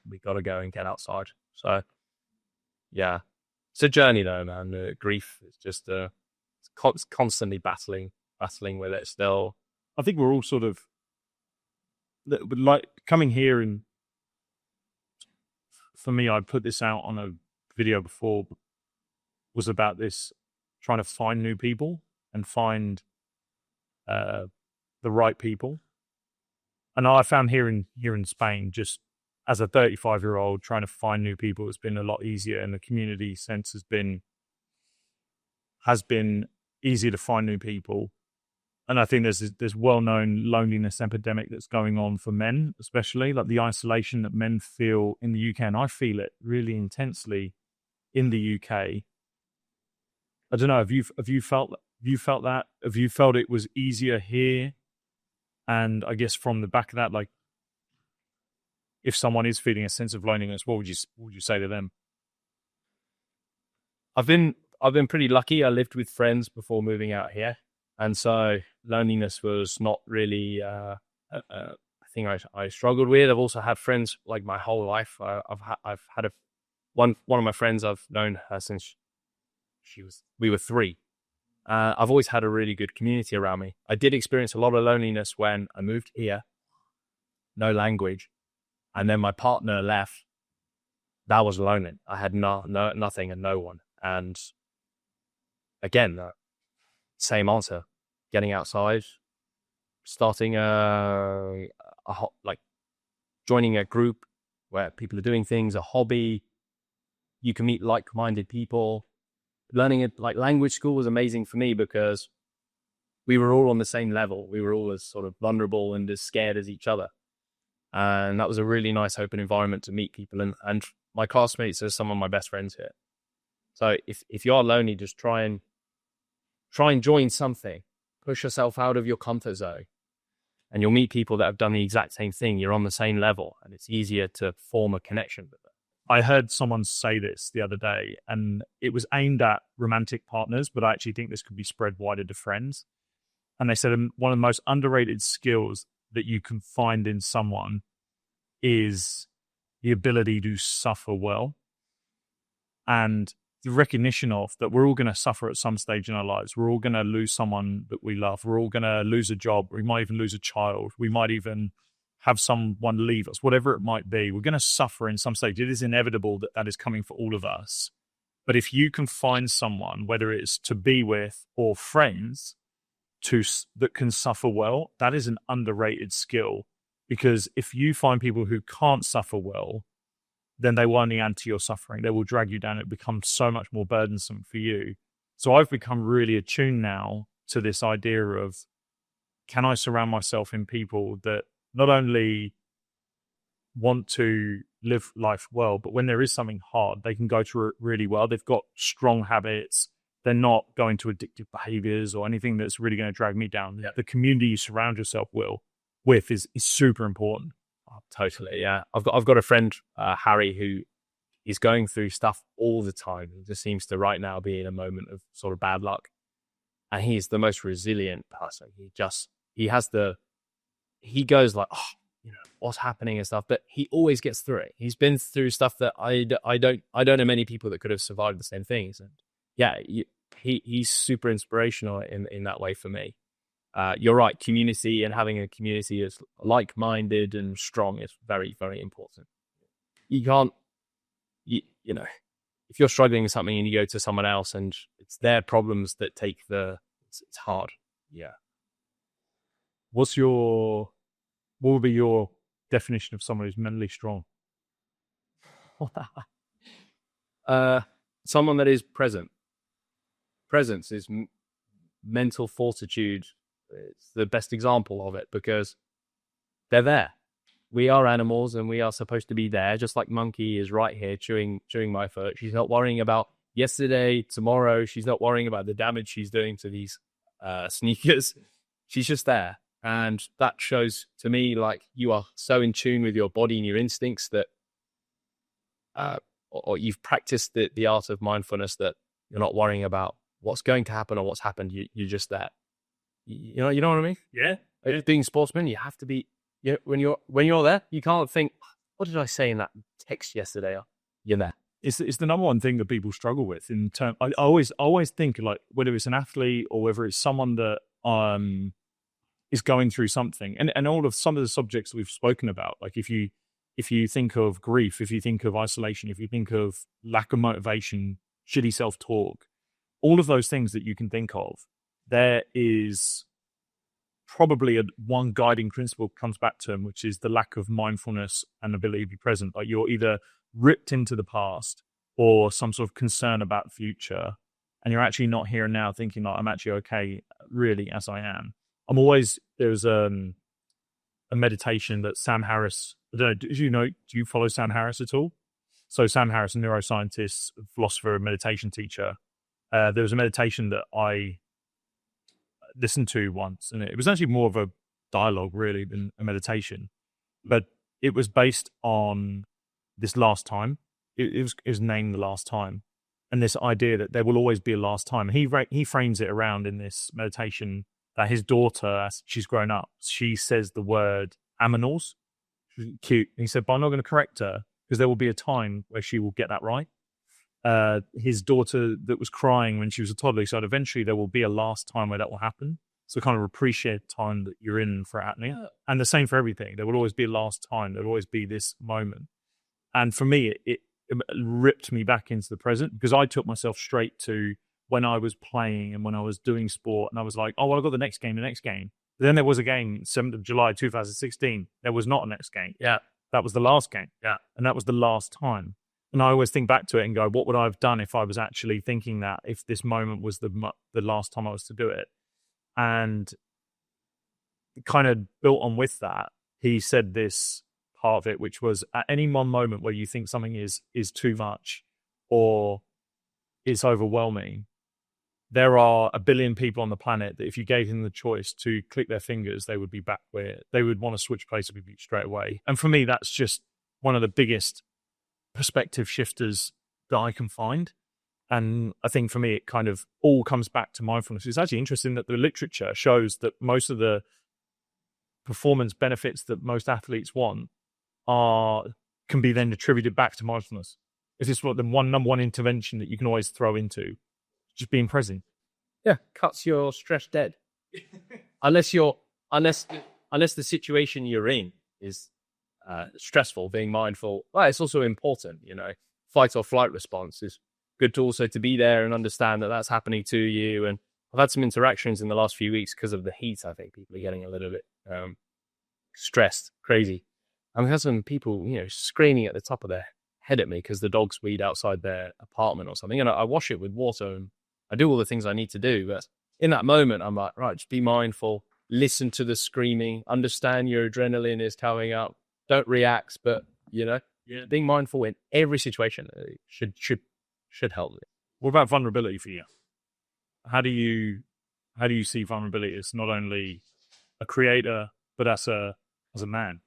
S2: go and get outside. So yeah, it's a journey though, man. Grief is just it's constantly battling with it still.
S1: I think we're all sort of like coming here, and for me, I put this out on a video before, was about this, trying to find new people and find the right people. And I found here in Spain, just as a 35-year-old, trying to find new people has been a lot easier, and the community sense has been easier to find new people. And I think there's well-known loneliness epidemic that's going on for men, especially like the isolation that men feel in the UK, and I feel it really intensely in the UK. I don't know. Have you felt that? Have you felt it was easier here? And I guess from the back of that, like, if someone is feeling a sense of loneliness, what would you say to them?
S2: I've been pretty lucky. I lived with friends before moving out here, and so loneliness was not really thing I struggled with. I've also had friends like my whole life. I've had one of my friends, I've known her since we were 3. I've always had a really good community around me. I did experience a lot of loneliness when I moved here, no language, and then my partner left. That was lonely. I had nothing and no one. And again, same answer: getting outside, starting joining a group where people are doing things, a hobby. You can meet like-minded people. Learning it, like language school, was amazing for me because we were all on the same level. We were all as sort of vulnerable and as scared as each other. And that was a really nice, open environment to meet people. And my classmates are some of my best friends here. So if you are lonely, just try and join something. Push yourself out of your comfort zone. And you'll meet people that have done the exact same thing. You're on the same level, and it's easier to form a connection with them.
S1: I heard someone say this the other day, and it was aimed at romantic partners, but I actually think this could be spread wider to friends. And they said one of the most underrated skills that you can find in someone is the ability to suffer well, and the recognition of that we're all going to suffer at some stage in our lives. We're all going to lose someone that we love. We're all going to lose a job. We might even lose a child. We might even have someone leave us, whatever it might be. We're going to suffer in some stage. It is inevitable that is coming for all of us. But if you can find someone, whether it's to be with or friends, that can suffer well, that is an underrated skill. Because if you find people who can't suffer well, then they will only add to your suffering. They will drag you down. It becomes so much more burdensome for you. So I've become really attuned now to this idea of, can I surround myself in people that not only want to live life well, but when there is something hard, they can go through it really well. They've got strong habits. They're not going to addictive behaviors or anything that's really going to drag me down.
S2: Yeah.
S1: The community you surround yourself with is super important.
S2: Oh, totally, yeah. I've got a friend, Harry, who is going through stuff all the time. He just seems to right now be in a moment of sort of bad luck. And he's the most resilient person. He goes like, oh, what's happening and stuff, but he always gets through it. He's been through stuff that I don't know many people that could have survived the same things. And yeah, he's super inspirational in that way for me. You're right. Community and having a community is like-minded and strong is very, very important. You can't, if you're struggling with something and you go to someone else and it's their problems that it's hard. Yeah.
S1: What would be your definition of someone who's mentally strong?
S2: Someone that is present. Presence is mental fortitude. It's the best example of it because they're there. We are animals and we are supposed to be there, just like Monkey is right here chewing my foot. She's not worrying about yesterday, tomorrow. She's not worrying about the damage she's doing to these sneakers. She's just there. And that shows to me like you are so in tune with your body and your instincts that or you've practiced the art of mindfulness that you're not worrying about what's going to happen or what's happened. You're just there. You know what I mean?
S1: Yeah.
S2: Like being a sportsman, you have to be. When you're there, you can't think, what did I say in that text yesterday? You're there.
S1: It's the number one thing that people struggle with in term. I always think like whether it's an athlete or whether it's someone that is going through something, and all of some of the subjects we've spoken about. Like if you think of grief, if you think of isolation, if you think of lack of motivation, shitty self-talk, all of those things that you can think of, there is probably one guiding principle comes back to them, which is the lack of mindfulness and ability to be present. Like you're either ripped into the past or some sort of concern about the future, and you're actually not here and now thinking like, I'm actually okay really as I am. There's a meditation that Sam Harris, I don't know, do you follow Sam Harris at all? So Sam Harris, a neuroscientist, philosopher, meditation teacher. There was a meditation that I listened to once, and it was actually more of a dialogue really than a meditation, but it was based on this last time. It was named The Last Time, and this idea that there will always be a last time. He frames it around in this meditation that his daughter, as she's grown up, she says the word aminals. Cute. And he said, but I'm not going to correct her because there will be a time where she will get that right. His daughter that was crying when she was a toddler, he said eventually there will be a last time where that will happen. So kind of appreciate the time that you're in for apnea. And the same for everything. There will always be a last time. There will always be this moment. And for me, it ripped me back into the present because I took myself straight to when I was playing and when I was doing sport. And I was like, oh, well, I've got the next game. But then there was a game, 7th of July, 2016. There was not a next game.
S2: Yeah.
S1: That was the last game.
S2: Yeah.
S1: And that was the last time. And I always think back to it and go, what would I have done if I was actually thinking that, if this moment was the last time I was to do it? And kind of built on with that, he said this part of it, which was at any one moment where you think something is too much or is overwhelming, there are a billion people on the planet that if you gave them the choice to click their fingers, they would be back where they would want to switch places with you straight away. And for me, that's just one of the biggest perspective shifters that I can find. And I think for me, it kind of all comes back to mindfulness. It's actually interesting that the literature shows that most of the performance benefits that most athletes want can be then attributed back to mindfulness. It's just what the number one intervention that you can always throw into, just being present.
S2: Yeah, cuts your stress dead. unless the situation you're in is stressful, being mindful. Well, it's also important, fight or flight response is good to also to be there and understand that that's happening to you. And I've had some interactions in the last few weeks because of the heat. I think people are getting a little bit stressed, crazy. I've had some people, screaming at the top of their head at me because the dogs weed outside their apartment or something. And I wash it with water and I do all the things I need to do. But in that moment, I'm like, right, just be mindful, listen to the screaming, understand your adrenaline is coming up. Don't react, but, being mindful in every situation should help.
S1: What about vulnerability for you? How do you see vulnerability as not only a creator, but as a man?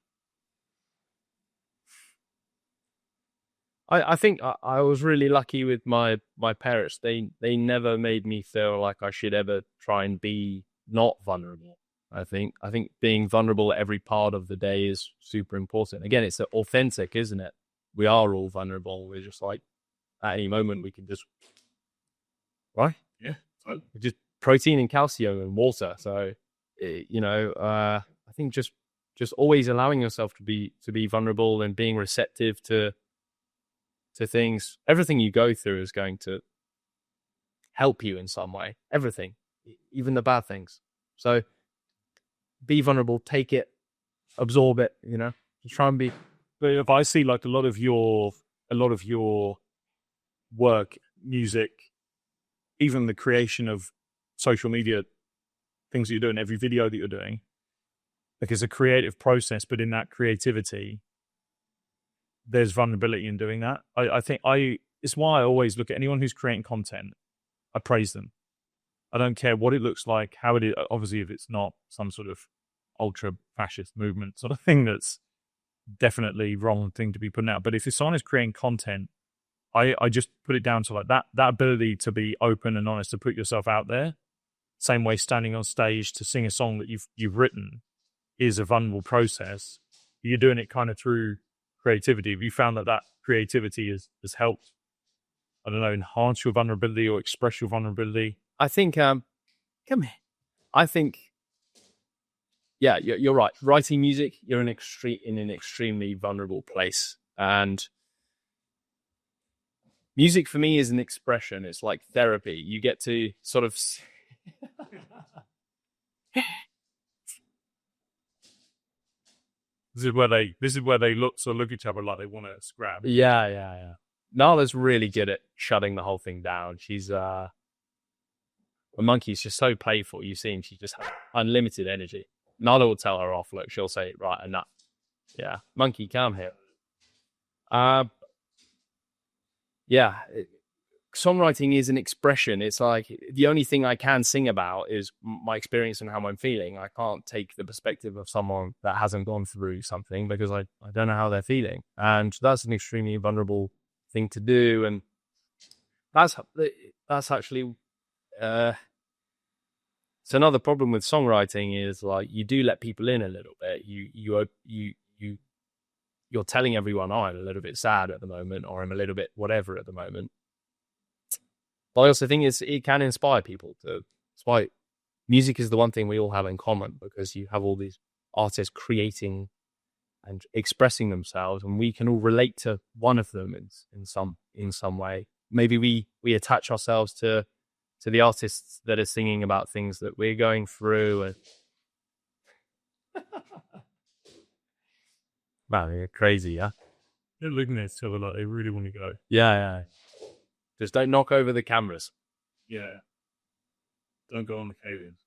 S2: I think I was really lucky with my parents. They never made me feel like I should ever try and be not vulnerable. I think being vulnerable at every part of the day is super important. Again, it's authentic, isn't it? We are all vulnerable. We're just like, at any moment we can just, right?
S1: Yeah.
S2: Just protein and calcium and water. So, I think just always allowing yourself to be vulnerable and being receptive to things. Everything you go through is going to help you in some way. Everything, even the bad things. So be vulnerable, take it, absorb it, just try and be.
S1: But if I see like a lot of your work, music, even the creation of social media things that you're doing, every video that you're doing, like it's a creative process, but in that creativity, there's vulnerability in doing that. I think it's why I always look at anyone who's creating content, I praise them. I don't care what it looks like, how it is. Obviously, if it's not some sort of ultra fascist movement sort of thing, that's definitely wrong thing to be putting out. But if someone is creating content, I just put it down to like that ability to be open and honest, to put yourself out there. Same way standing on stage to sing a song that you've written is a vulnerable process. You're doing it kind of through creativity. Have you found that creativity has helped, I don't know, enhance your vulnerability or express your vulnerability?
S2: I think, come here. I think, yeah, you're right. Writing music, you're in an extremely vulnerable place. And music for me is an expression. It's like therapy. You get to sort of...
S1: This is where they look at each other like they want to scrap.
S2: Yeah. Nala's really good at shutting the whole thing down. She's a monkey's just so playful. You see him, she just has unlimited energy. Nala will tell her off. Look, she'll say, right, enough. Yeah, monkey, come here. Songwriting is an expression. It's like the only thing I can sing about is my experience and how I'm feeling. I can't take the perspective of someone that hasn't gone through something because I don't know how they're feeling. And that's an extremely vulnerable thing to do. And that's actually it's another problem with songwriting is like you do let people in a little bit. You're telling everyone, oh, I'm a little bit sad at the moment, or I'm a little bit whatever at the moment. But I also think it can inspire people. It's why music is the one thing we all have in common, because you have all these artists creating and expressing themselves, and we can all relate to one of them in some way. Maybe we attach ourselves to the artists that are singing about things that we're going through. And wow, you're crazy, yeah?
S1: They're looking at each other like they really want to go.
S2: Yeah. Just don't knock over the cameras.
S1: Yeah. Don't go on the cave-ins.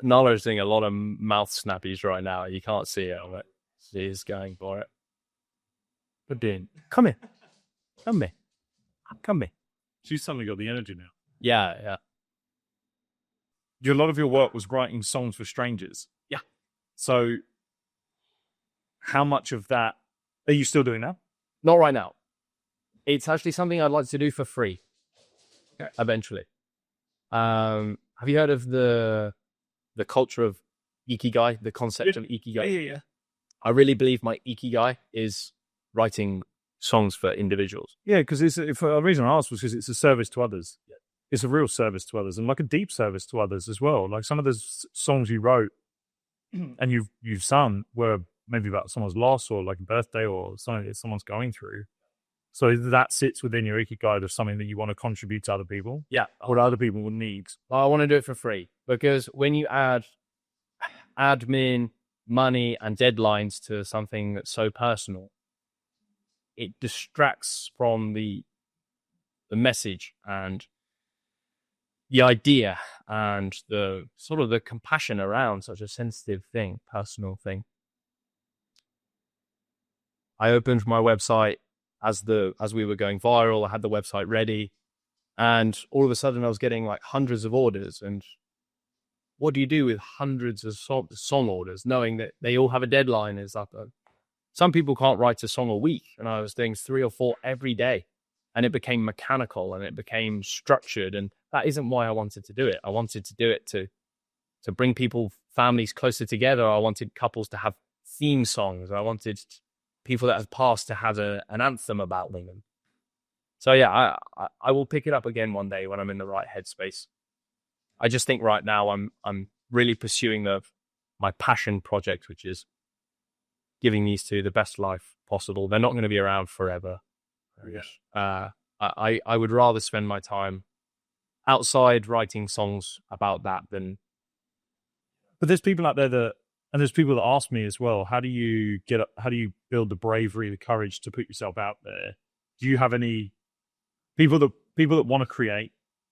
S2: Nala's doing a lot of mouth snappies right now. You can't see it, but she's going for it. But then, come here.
S1: She's suddenly got the energy now.
S2: Yeah.
S1: A lot of your work was writing songs for strangers.
S2: Yeah.
S1: So how much of that are you still doing now?
S2: Not right now. It's actually something I'd like to do for free. Okay. Eventually. Have you heard of the culture of ikigai, the concept of ikigai?
S1: Yeah.
S2: I really believe my ikigai is writing songs for individuals.
S1: Yeah, because the reason I asked was because it's a service to others. Yeah. It's a real service to others, and like a deep service to others as well. Like some of the songs you wrote and you've sung were maybe about someone's loss or like a birthday or something that someone's going through. So that sits within your ikigai of something that you want to contribute to other people.
S2: Yeah.
S1: What other people will need.
S2: I want to do it for free, because when you add admin, money, and deadlines to something that's so personal, it distracts from the message and the idea and the sort of the compassion around such a sensitive thing, personal thing. I opened my website as we were going viral. I had the website ready, and all of a sudden I was getting like hundreds of orders. And what do you do with hundreds of song orders, knowing that they all have a deadline? Is up. Some people can't write a song a week, and I was doing 3 or 4 every day, and it became mechanical and it became structured. And that isn't why I wanted to do it. I wanted to do it to bring families closer together. I wanted couples to have theme songs. I wanted people that have passed to have an anthem about them. So yeah, I will pick it up again one day when I'm in the right headspace. I just think right now I'm really pursuing my passion project, which is giving these two the best life possible. They're not going to be around forever.
S1: Yeah.
S2: I would rather spend my time outside writing songs about that than.
S1: But there's people out there there's people that ask me as well, how do you build the bravery, the courage to put yourself out there? Do you have any people that want to create,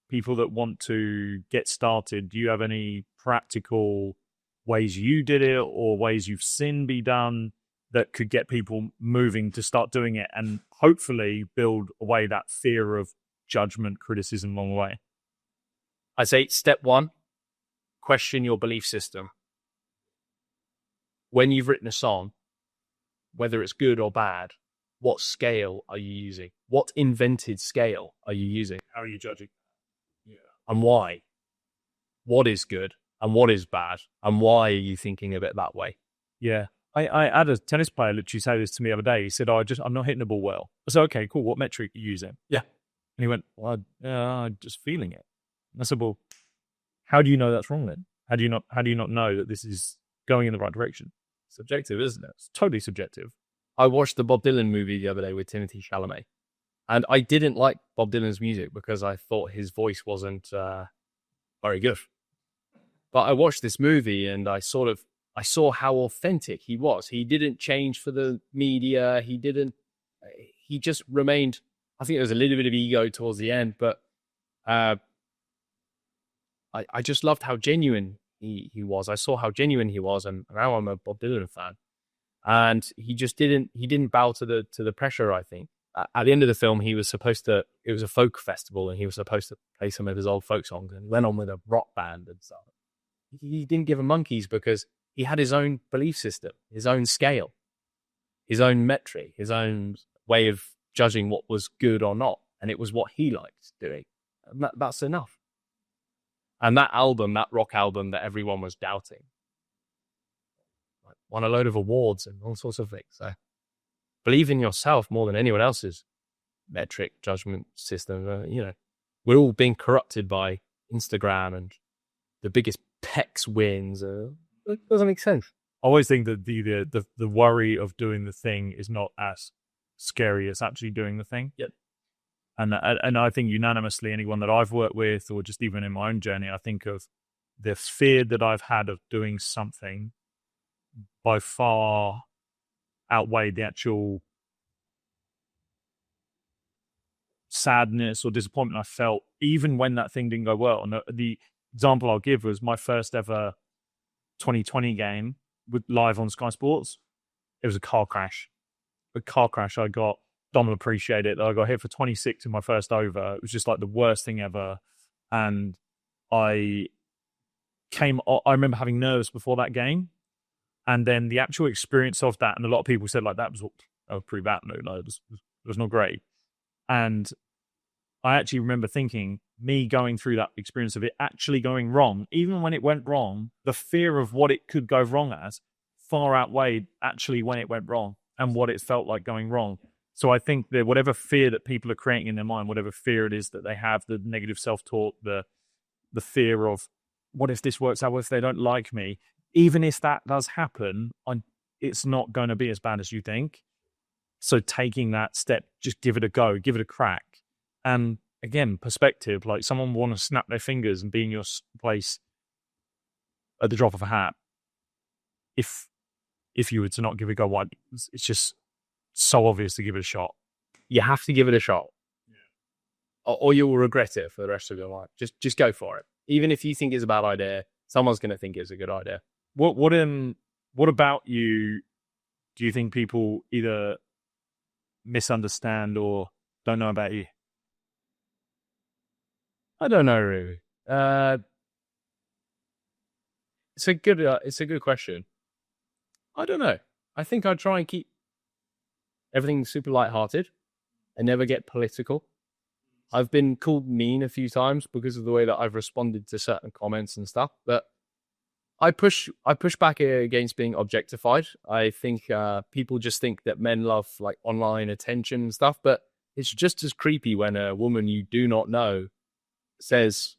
S1: people that want to get started? Do you have any practical ways you did it or ways you've seen be done that could get people moving to start doing it and hopefully build away that fear of judgment, criticism along the way?
S2: I say step 1, question your belief system. When you've written a song, whether it's good or bad, what scale are you using? What invented scale are you using?
S1: How are you judging?
S2: Yeah. And why? What is good and what is bad? And why are you thinking of it that way?
S1: Yeah. I had a tennis player literally say this to me the other day. He said, I'm not hitting the ball well. I said, okay, cool. What metric are you using?
S2: Yeah.
S1: And he went, well, I'm just feeling it. And I said, well, how do you know that's wrong then? How do you not know that this is going in the right direction?
S2: Subjective, isn't it?
S1: It's totally subjective.
S2: I watched the Bob Dylan movie the other day with Timothée Chalamet, and I didn't like Bob Dylan's music because I thought his voice wasn't very good. But I watched this movie and I saw how authentic he was. He didn't change for the media. He just remained. I think there was a little bit of ego towards the end, but I just loved how genuine he was. I saw how genuine he was, and now I'm a Bob Dylan fan. And he didn't bow to the pressure, I think. At the end of the film, it was a folk festival, and he was supposed to play some of his old folk songs, and he went on with a rock band and stuff. He didn't give a monkeys because he had his own belief system, his own scale, his own metric, his own way of judging what was good or not. And it was what he liked doing. And that's enough. And that album, that rock album that everyone was doubting, won a load of awards and all sorts of things. So believe in yourself more than anyone else's metric judgment system. You know, we're all being corrupted by Instagram and the biggest pecs wins. It doesn't make sense.
S1: I always think that the worry of doing the thing is not as scary as actually doing the thing.
S2: Yep.
S1: And I think unanimously, anyone that I've worked with, or just even in my own journey, I think of the fear that I've had of doing something by far outweighed the actual sadness or disappointment I felt, even when that thing didn't go well. And the example I'll give was my first ever 2020 game with live on Sky Sports. It was a car crash. I got, Dom will appreciate it, I got hit for 26 in my first over. It was just like the worst thing ever. And I remember having nerves before that game. And then the actual experience of that, and a lot of people said like that was pretty bad. Like, it was not great. And I actually remember thinking, me going through that experience of it actually going wrong, even when it went wrong, the fear of what it could go wrong as far outweighed actually when it went wrong and what it felt like going wrong. So I think that whatever fear that people are creating in their mind, whatever fear it is that they have, the negative self-talk, the fear of what if this works out, what if they don't like me, even if that does happen, it's not going to be as bad as you think. So taking that step, just give it a go, give it a crack. And again, perspective, like someone will want to snap their fingers and be in your place at the drop of a hat. If you were to not give it a go, it's just so obvious to give it a shot.
S2: You have to give it a shot. Yeah. Or you will regret it for the rest of your life. Just go for it. Even if you think it's a bad idea, someone's going to think it's a good idea.
S1: What about you? Do you think people either misunderstand or don't know about you?
S2: I don't know really. It's a good question. I don't know. I think I try and keep everything super lighthearted and never get political. I've been called mean a few times because of the way that I've responded to certain comments and stuff, but I push back against being objectified. I think people just think that men love like online attention and stuff, but it's just as creepy when a woman you do not know says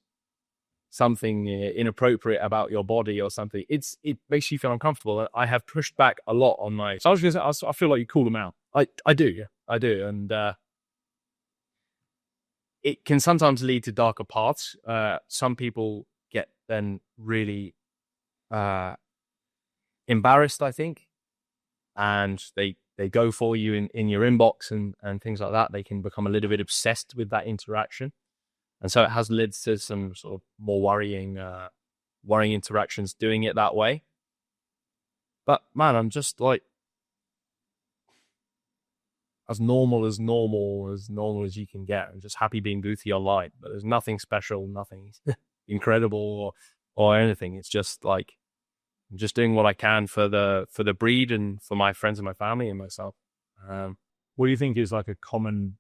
S2: something inappropriate about your body or something. It makes you feel uncomfortable. And I have pushed back a lot on my.
S1: So I was going to say, I feel like you call them out.
S2: I do, yeah, I do, and it can sometimes lead to darker paths. Some people get then really embarrassed, I think, and they go for you in your inbox and things like that. They can become a little bit obsessed with that interaction. And so it has led to some sort of more worrying interactions doing it that way. But man, I'm just like as normal as you can get. I'm just happy being Boothie online. But there's nothing special, nothing incredible or anything. It's just like I'm just doing what I can for the breed and for my friends and my family and myself.
S1: What do you think is like a common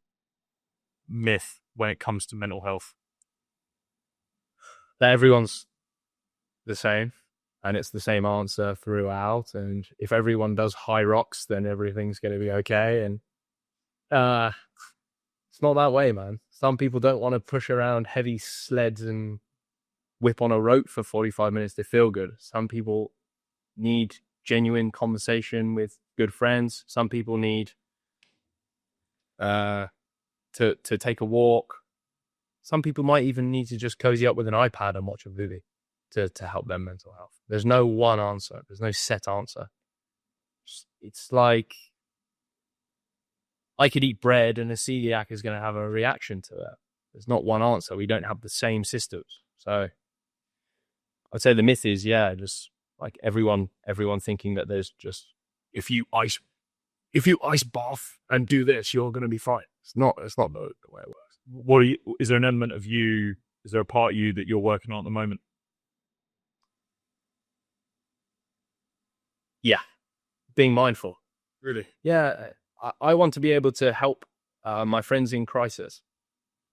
S1: myth when it comes to mental health?
S2: That everyone's the same and it's the same answer throughout. And if everyone does high rocks, then everything's going to be okay. And it's not that way, man. Some people don't want to push around heavy sleds and whip on a rope for 45 minutes to feel good. Some people need genuine conversation with good friends. Some people need to take a walk. Some people might even need to just cozy up with an iPad and watch a movie to help their mental health. There's no one answer. There's no set answer. It's like I could eat bread and a celiac is going to have a reaction to it. There's not one answer. We don't have the same systems. So I'd say the myth is, yeah, just like everyone thinking that there's just if you ice bath and do this, you're going to be fine. It's not the way it works.
S1: Is there an element of you? Is there a part of you that you're working on at the moment?
S2: Yeah, being mindful.
S1: Really?
S2: Yeah, I want to be able to help my friends in crisis.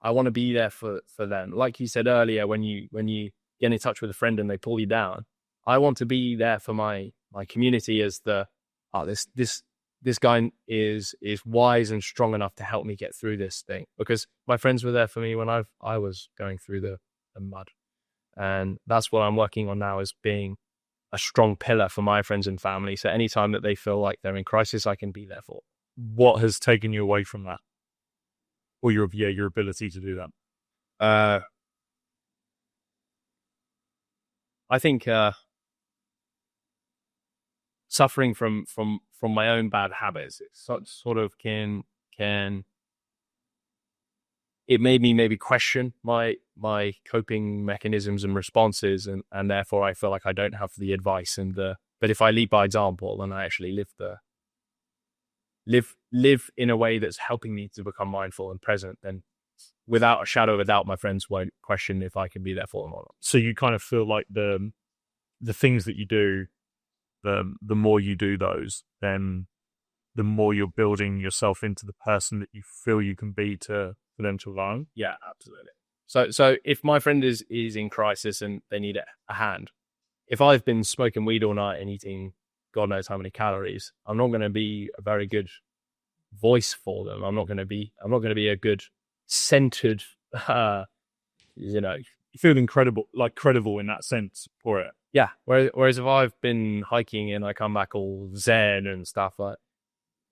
S2: I want to be there for them. Like you said earlier, when you get in touch with a friend and they pull you down. I want to be there for my community as this guy is wise and strong enough to help me get through this thing, because my friends were there for me when I was going through the mud. And that's what I'm working on now, is being a strong pillar for my friends and family. So anytime that they feel like they're in crisis, I can be there for.
S1: What has taken you away from that? Or your ability to do that?
S2: I think suffering from my own bad habits, it sort of can it made me maybe question my coping mechanisms and responses, and therefore I feel like I don't have the advice but if I lead by example and I actually live in a way that's helping me to become mindful and present, then without a shadow of a doubt, my friends won't question if I can be there for them or not.
S1: So you kind of feel like the things that you do, the more you do those, then the more you're building yourself into the person that you feel you can be for them to learn.
S2: Yeah, absolutely. So if my friend is in crisis and they need a hand, if I've been smoking weed all night and eating God knows how many calories, I'm not going to be a very good voice for them. I'm not going to be a good centered,
S1: you feel credible in that sense for it.
S2: Yeah. Whereas if I've been hiking and I come back all zen and stuff, like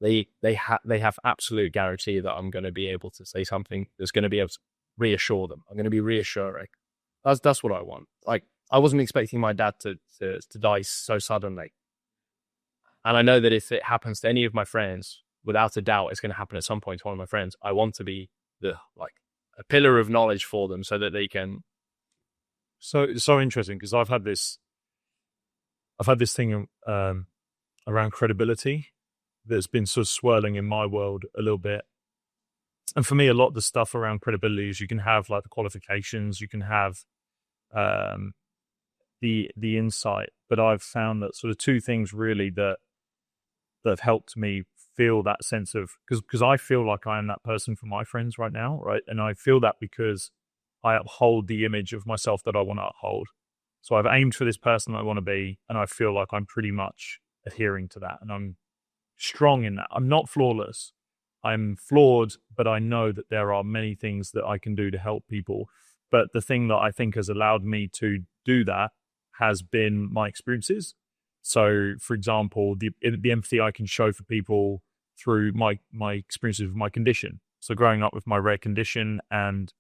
S2: they have absolute guarantee that I'm going to be able to say something that's going to be able to reassure them. I'm going to be reassuring. That's what I want. Like, I wasn't expecting my dad to die so suddenly. And I know that if it happens to any of my friends, without a doubt, it's going to happen at some point to one of my friends. I want to be a pillar of knowledge for them so that they can.
S1: So interesting, because I've had this thing around credibility that's been sort of swirling in my world a little bit. And for me, a lot of the stuff around credibility is you can have like the qualifications, you can have the insight, but I've found that sort of two things really that have helped me feel that sense of, because I feel like I am that person for my friends right now, right? And I feel that because I uphold the image of myself that I want to uphold. So I've aimed for this person I want to be, and I feel like I'm pretty much adhering to that, and I'm strong in that. I'm not flawless. I'm flawed, but I know that there are many things that I can do to help people. But the thing that I think has allowed me to do that has been my experiences. So, for example, the empathy I can show for people through my experiences with my condition. So growing up with my rare condition, and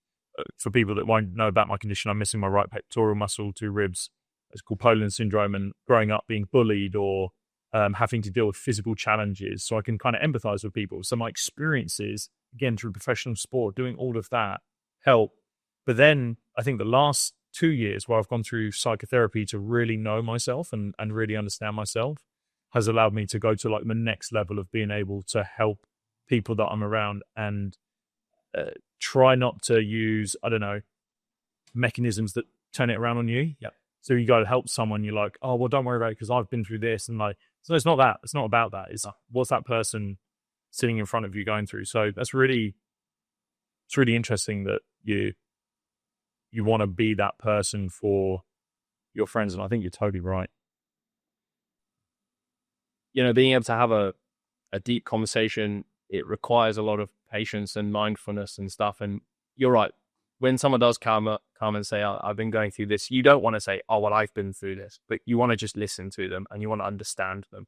S1: for people that won't know about my condition, I'm missing my right pectoral muscle, 2 ribs. It's called Poland syndrome, and growing up being bullied or having to deal with physical challenges. So I can kind of empathize with people. So my experiences, again, through professional sport, doing all of that help. But then I think the last 2 years where I've gone through psychotherapy to really know myself and really understand myself has allowed me to go to like the next level of being able to help people that I'm around, and try not to use, I don't know, mechanisms that turn it around on you.
S2: Yeah.
S1: So you go to help someone, you're like, oh, well, don't worry about it because I've been through this. And like, so it's not that. It's not about that. It's what's that person sitting in front of you going through. So it's really interesting that you want to be that person for your friends. And I think you're totally right.
S2: Being able to have a deep conversation, it requires a lot of patience and mindfulness and stuff. And you're right. When someone does come and say, oh, I've been going through this, you don't want to say, oh, well, I've been through this, but you want to just listen to them and you want to understand them.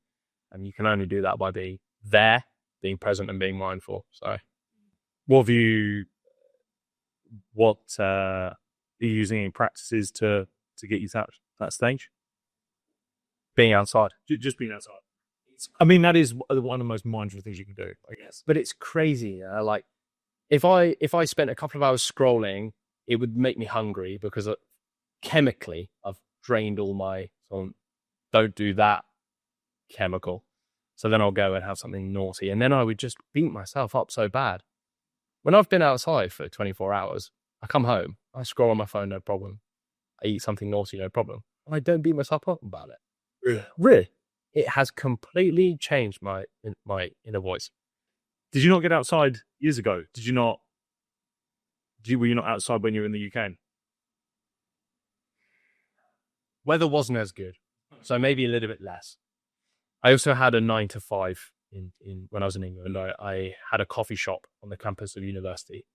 S2: And you can only do that by being there, being present and being mindful. So
S1: what are you using any practices to get you to that stage?
S2: Being outside.
S1: Just being outside. I mean, that is one of the most mindful things you can do, I guess.
S2: But it's crazy. Like, if I spent a couple of hours scrolling, it would make me hungry because chemically I've drained all my, so don't do that chemical. So then I'll go and have something naughty, and then I would just beat myself up so bad. When I've been outside for 24 hours, I come home, I scroll on my phone, no problem. I eat something naughty, no problem. And I don't beat myself up about it. Really? It has completely changed my inner voice.
S1: Did you not get outside years ago? Were you not outside when you were in the UK?
S2: weather wasn't as good, so maybe a little bit less. I also had a 9 to 5 in when I was in England. I had a coffee shop on the campus of university.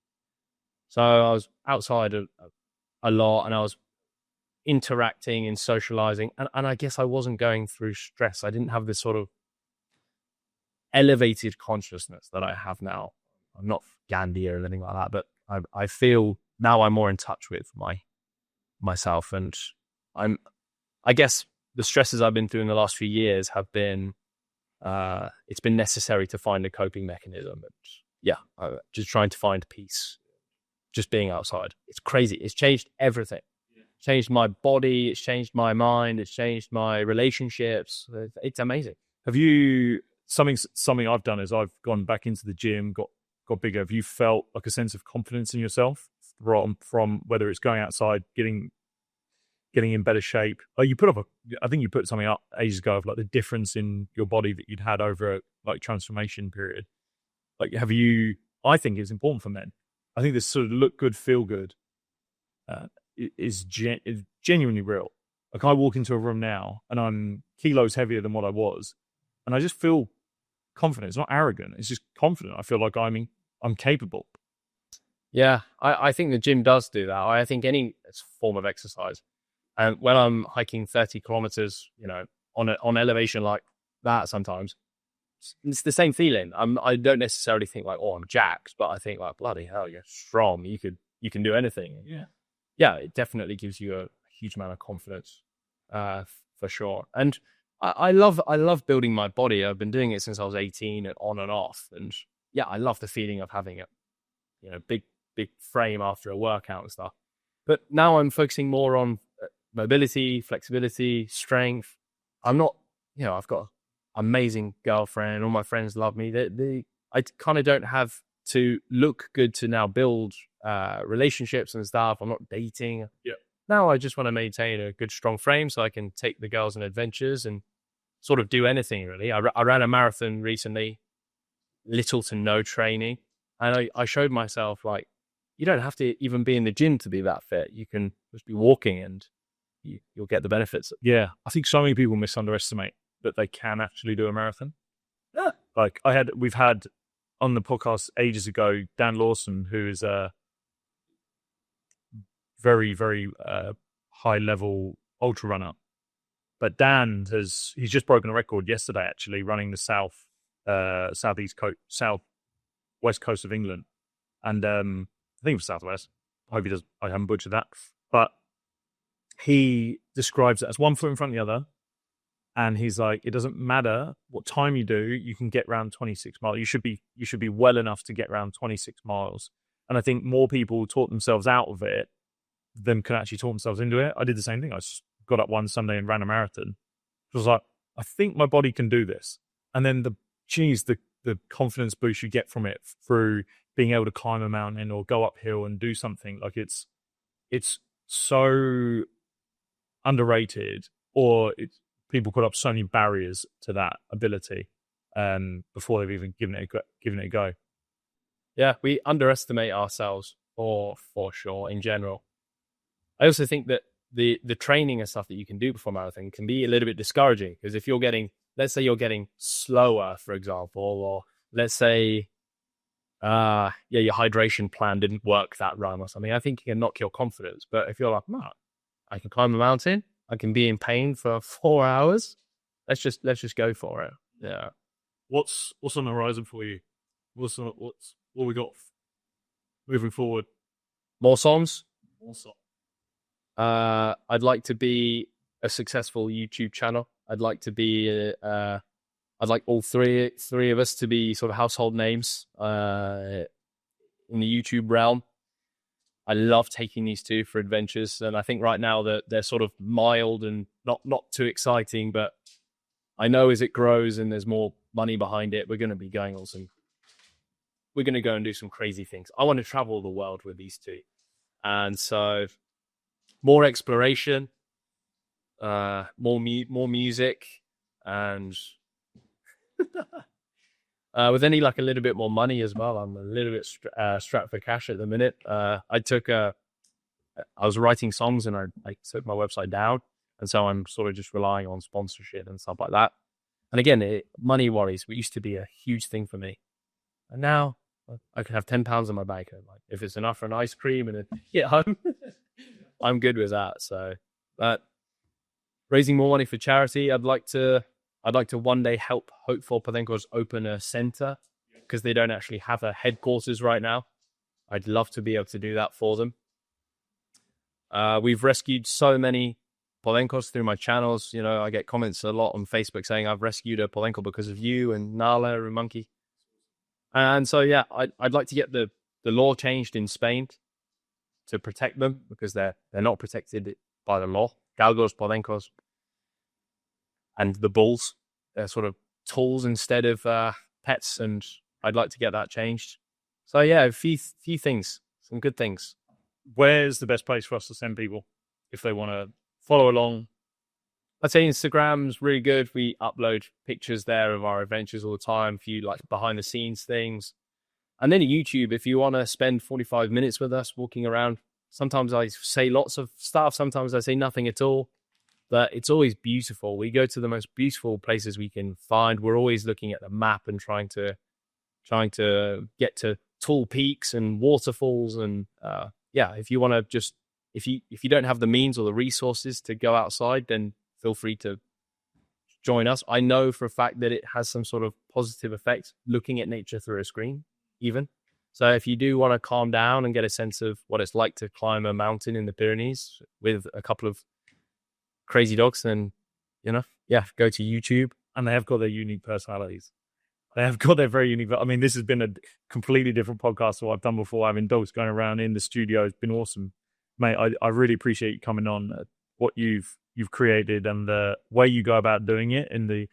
S2: So I was outside a lot, and I was interacting and socializing. And I guess I wasn't going through stress. I didn't have this sort of elevated consciousness that I have now. I'm not Gandhi or anything like that, but I feel now I'm more in touch with myself. And I guess the stresses I've been through in the last few years have been, it's been necessary to find a coping mechanism. And just trying to find peace, just being outside. It's crazy. It's changed everything. It's changed my body. It's changed my mind. It's changed my relationships. It's amazing.
S1: Have you, something I've done is I've gone back into the gym, got bigger. Have you felt like a sense of confidence in yourself from whether it's going outside, getting in better shape? I think you put something up ages ago of like the difference in your body that you'd had over a like transformation period. Like, I think it's important for men. I think this sort of look good, feel good is genuinely real. Like, I walk into a room now and I'm kilos heavier than what I was, and I just feel confident. It's not arrogant. It's just confident. I feel like I'm capable.
S2: Yeah, I think the gym does do that. I think any form of exercise. And when I'm hiking 30 kilometers, on elevation like that, sometimes it's the same feeling. I don't necessarily think like, oh, I'm jacked, but I think like, bloody hell, you're strong. You can do anything. Yeah, it definitely gives you a huge amount of confidence, for sure. And I love building my body. I've been doing it since I was 18 and on and off. And yeah, I love the feeling of having a big frame after a workout and stuff. But now I'm focusing more on mobility, flexibility, strength. I'm not, I've got an amazing girlfriend. All my friends love me. I kind of don't have to look good to now build relationships and stuff. I'm not dating.
S1: Yeah.
S2: Now I just want to maintain a good, strong frame so I can take the girls on adventures and sort of do anything, really. I ran a marathon recently, little to no training. And I showed myself, like, you don't have to even be in the gym to be that fit. You can just be walking and you'll get the benefits.
S1: Yeah. I think so many people misunderestimate that they can actually do a marathon.
S2: Yeah.
S1: Like, we've had on the podcast ages ago, Dan Lawson, who is a very, very high level ultra runner. But Dan he's just broken a record yesterday, actually, running the southwest coast of England. And I think it was southwest. I hope I haven't butchered that. But he describes it as one foot in front of the other. And he's like, it doesn't matter what time you do, you can get around 26 miles. You should be well enough to get around 26 miles. And I think more people talk themselves out of it than can actually talk themselves into it. I did the same thing. I just got up one Sunday and ran a marathon. It was like, I think my body can do this. And then the confidence boost you get from it through being able to climb a mountain or go uphill and do something, like it's so underrated, or people put up so many barriers to that ability before they've even given it a go.
S2: Yeah, we underestimate ourselves for sure in general. I also think that the training and stuff that you can do before marathon can be a little bit discouraging, because if let's say you're getting slower, for example, or let's say your hydration plan didn't work that run or something, I think it can knock your confidence. But if you're like, no, I can climb a mountain, I can be in pain for 4 hours, let's just go for it. Yeah.
S1: What's on the horizon for you? What we got moving forward?
S2: More songs.
S1: Also,
S2: I'd like to be a successful YouTube channel. I'd like to be I'd like all three of us to be sort of household names in the YouTube realm. I love taking these two for adventures, and I think right now that they're sort of mild and not too exciting, but I know as it grows and there's more money behind it, we're going to be going on we're going to go and do some crazy things. I want to travel the world with these two. And so more exploration, more music, and with any luck, a little bit more money as well. I'm a little bit strapped for cash at the minute. I was writing songs and I took my website down, And so I'm sort of just relying on sponsorship and stuff like that. And again, money worries used to be a huge thing for me. And now I could have £10 in my bank. And like, if it's enough for an ice cream and a get home, I'm good with that. So, but raising more money for charity, I'd like to one day help Hopeful Podencos open a center, because they don't actually have a headquarters right now. I'd love to be able to do that for them. We've rescued so many Podencos through my channels. You know, I get comments a lot on Facebook saying I've rescued a Podenco because of you and Nala and Monkey. And so, yeah, I'd like to get the law changed in Spain to protect them, because they're not protected by the law. Galgos, Podencos, and the bulls, they're sort of tools instead of pets, and I'd like to get that changed. So yeah, a few things, some good things.
S1: Where's the best place for us to send people if they want to follow along?
S2: I'd say Instagram's really good. We upload pictures there of our adventures all the time, a few like behind the scenes things. And then YouTube, if you want to spend 45 minutes with us walking around, sometimes I say lots of stuff, sometimes I say nothing at all, but it's always beautiful. We go to the most beautiful places we can find. We're always looking at the map and trying to get to tall peaks and waterfalls. And yeah, if you want to just, if you don't have the means or the resources to go outside, then feel free to join us. I know for a fact that it has some sort of positive effect looking at nature through a screen even. So if you do want to calm down and get a sense of what it's like to climb a mountain in the Pyrenees with a couple of crazy dogs, then, you know, yeah, go to YouTube.
S1: And they have got their unique personalities. They have got their very unique. I mean, this has been a completely different podcast to what I've done before. Having dogs going around in the studio has been awesome, mate. I really appreciate you coming on. What you've created and the way you go about doing it in the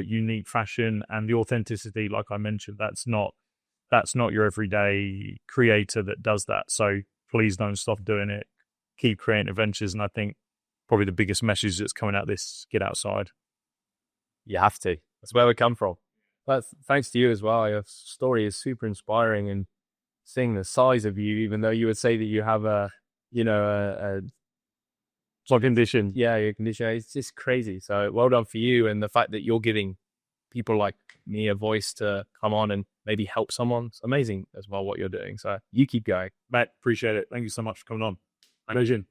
S1: unique fashion and the authenticity. Like I mentioned, that's not your everyday creator that does that. So please don't stop doing it. Keep creating adventures. And I think probably the biggest message that's coming out of this: get outside.
S2: You have to. That's where we come from. But thanks to you as well. Your story is super inspiring, and seeing the size of you, even though you would say that you have a condition. Yeah, your condition. It's just crazy. So well done for you, and the fact that you're giving people like me a voice to come on and maybe help someone. It's amazing as well what you're doing. So you keep going.
S1: Matt, appreciate it. Thank you so much for coming on. Vision.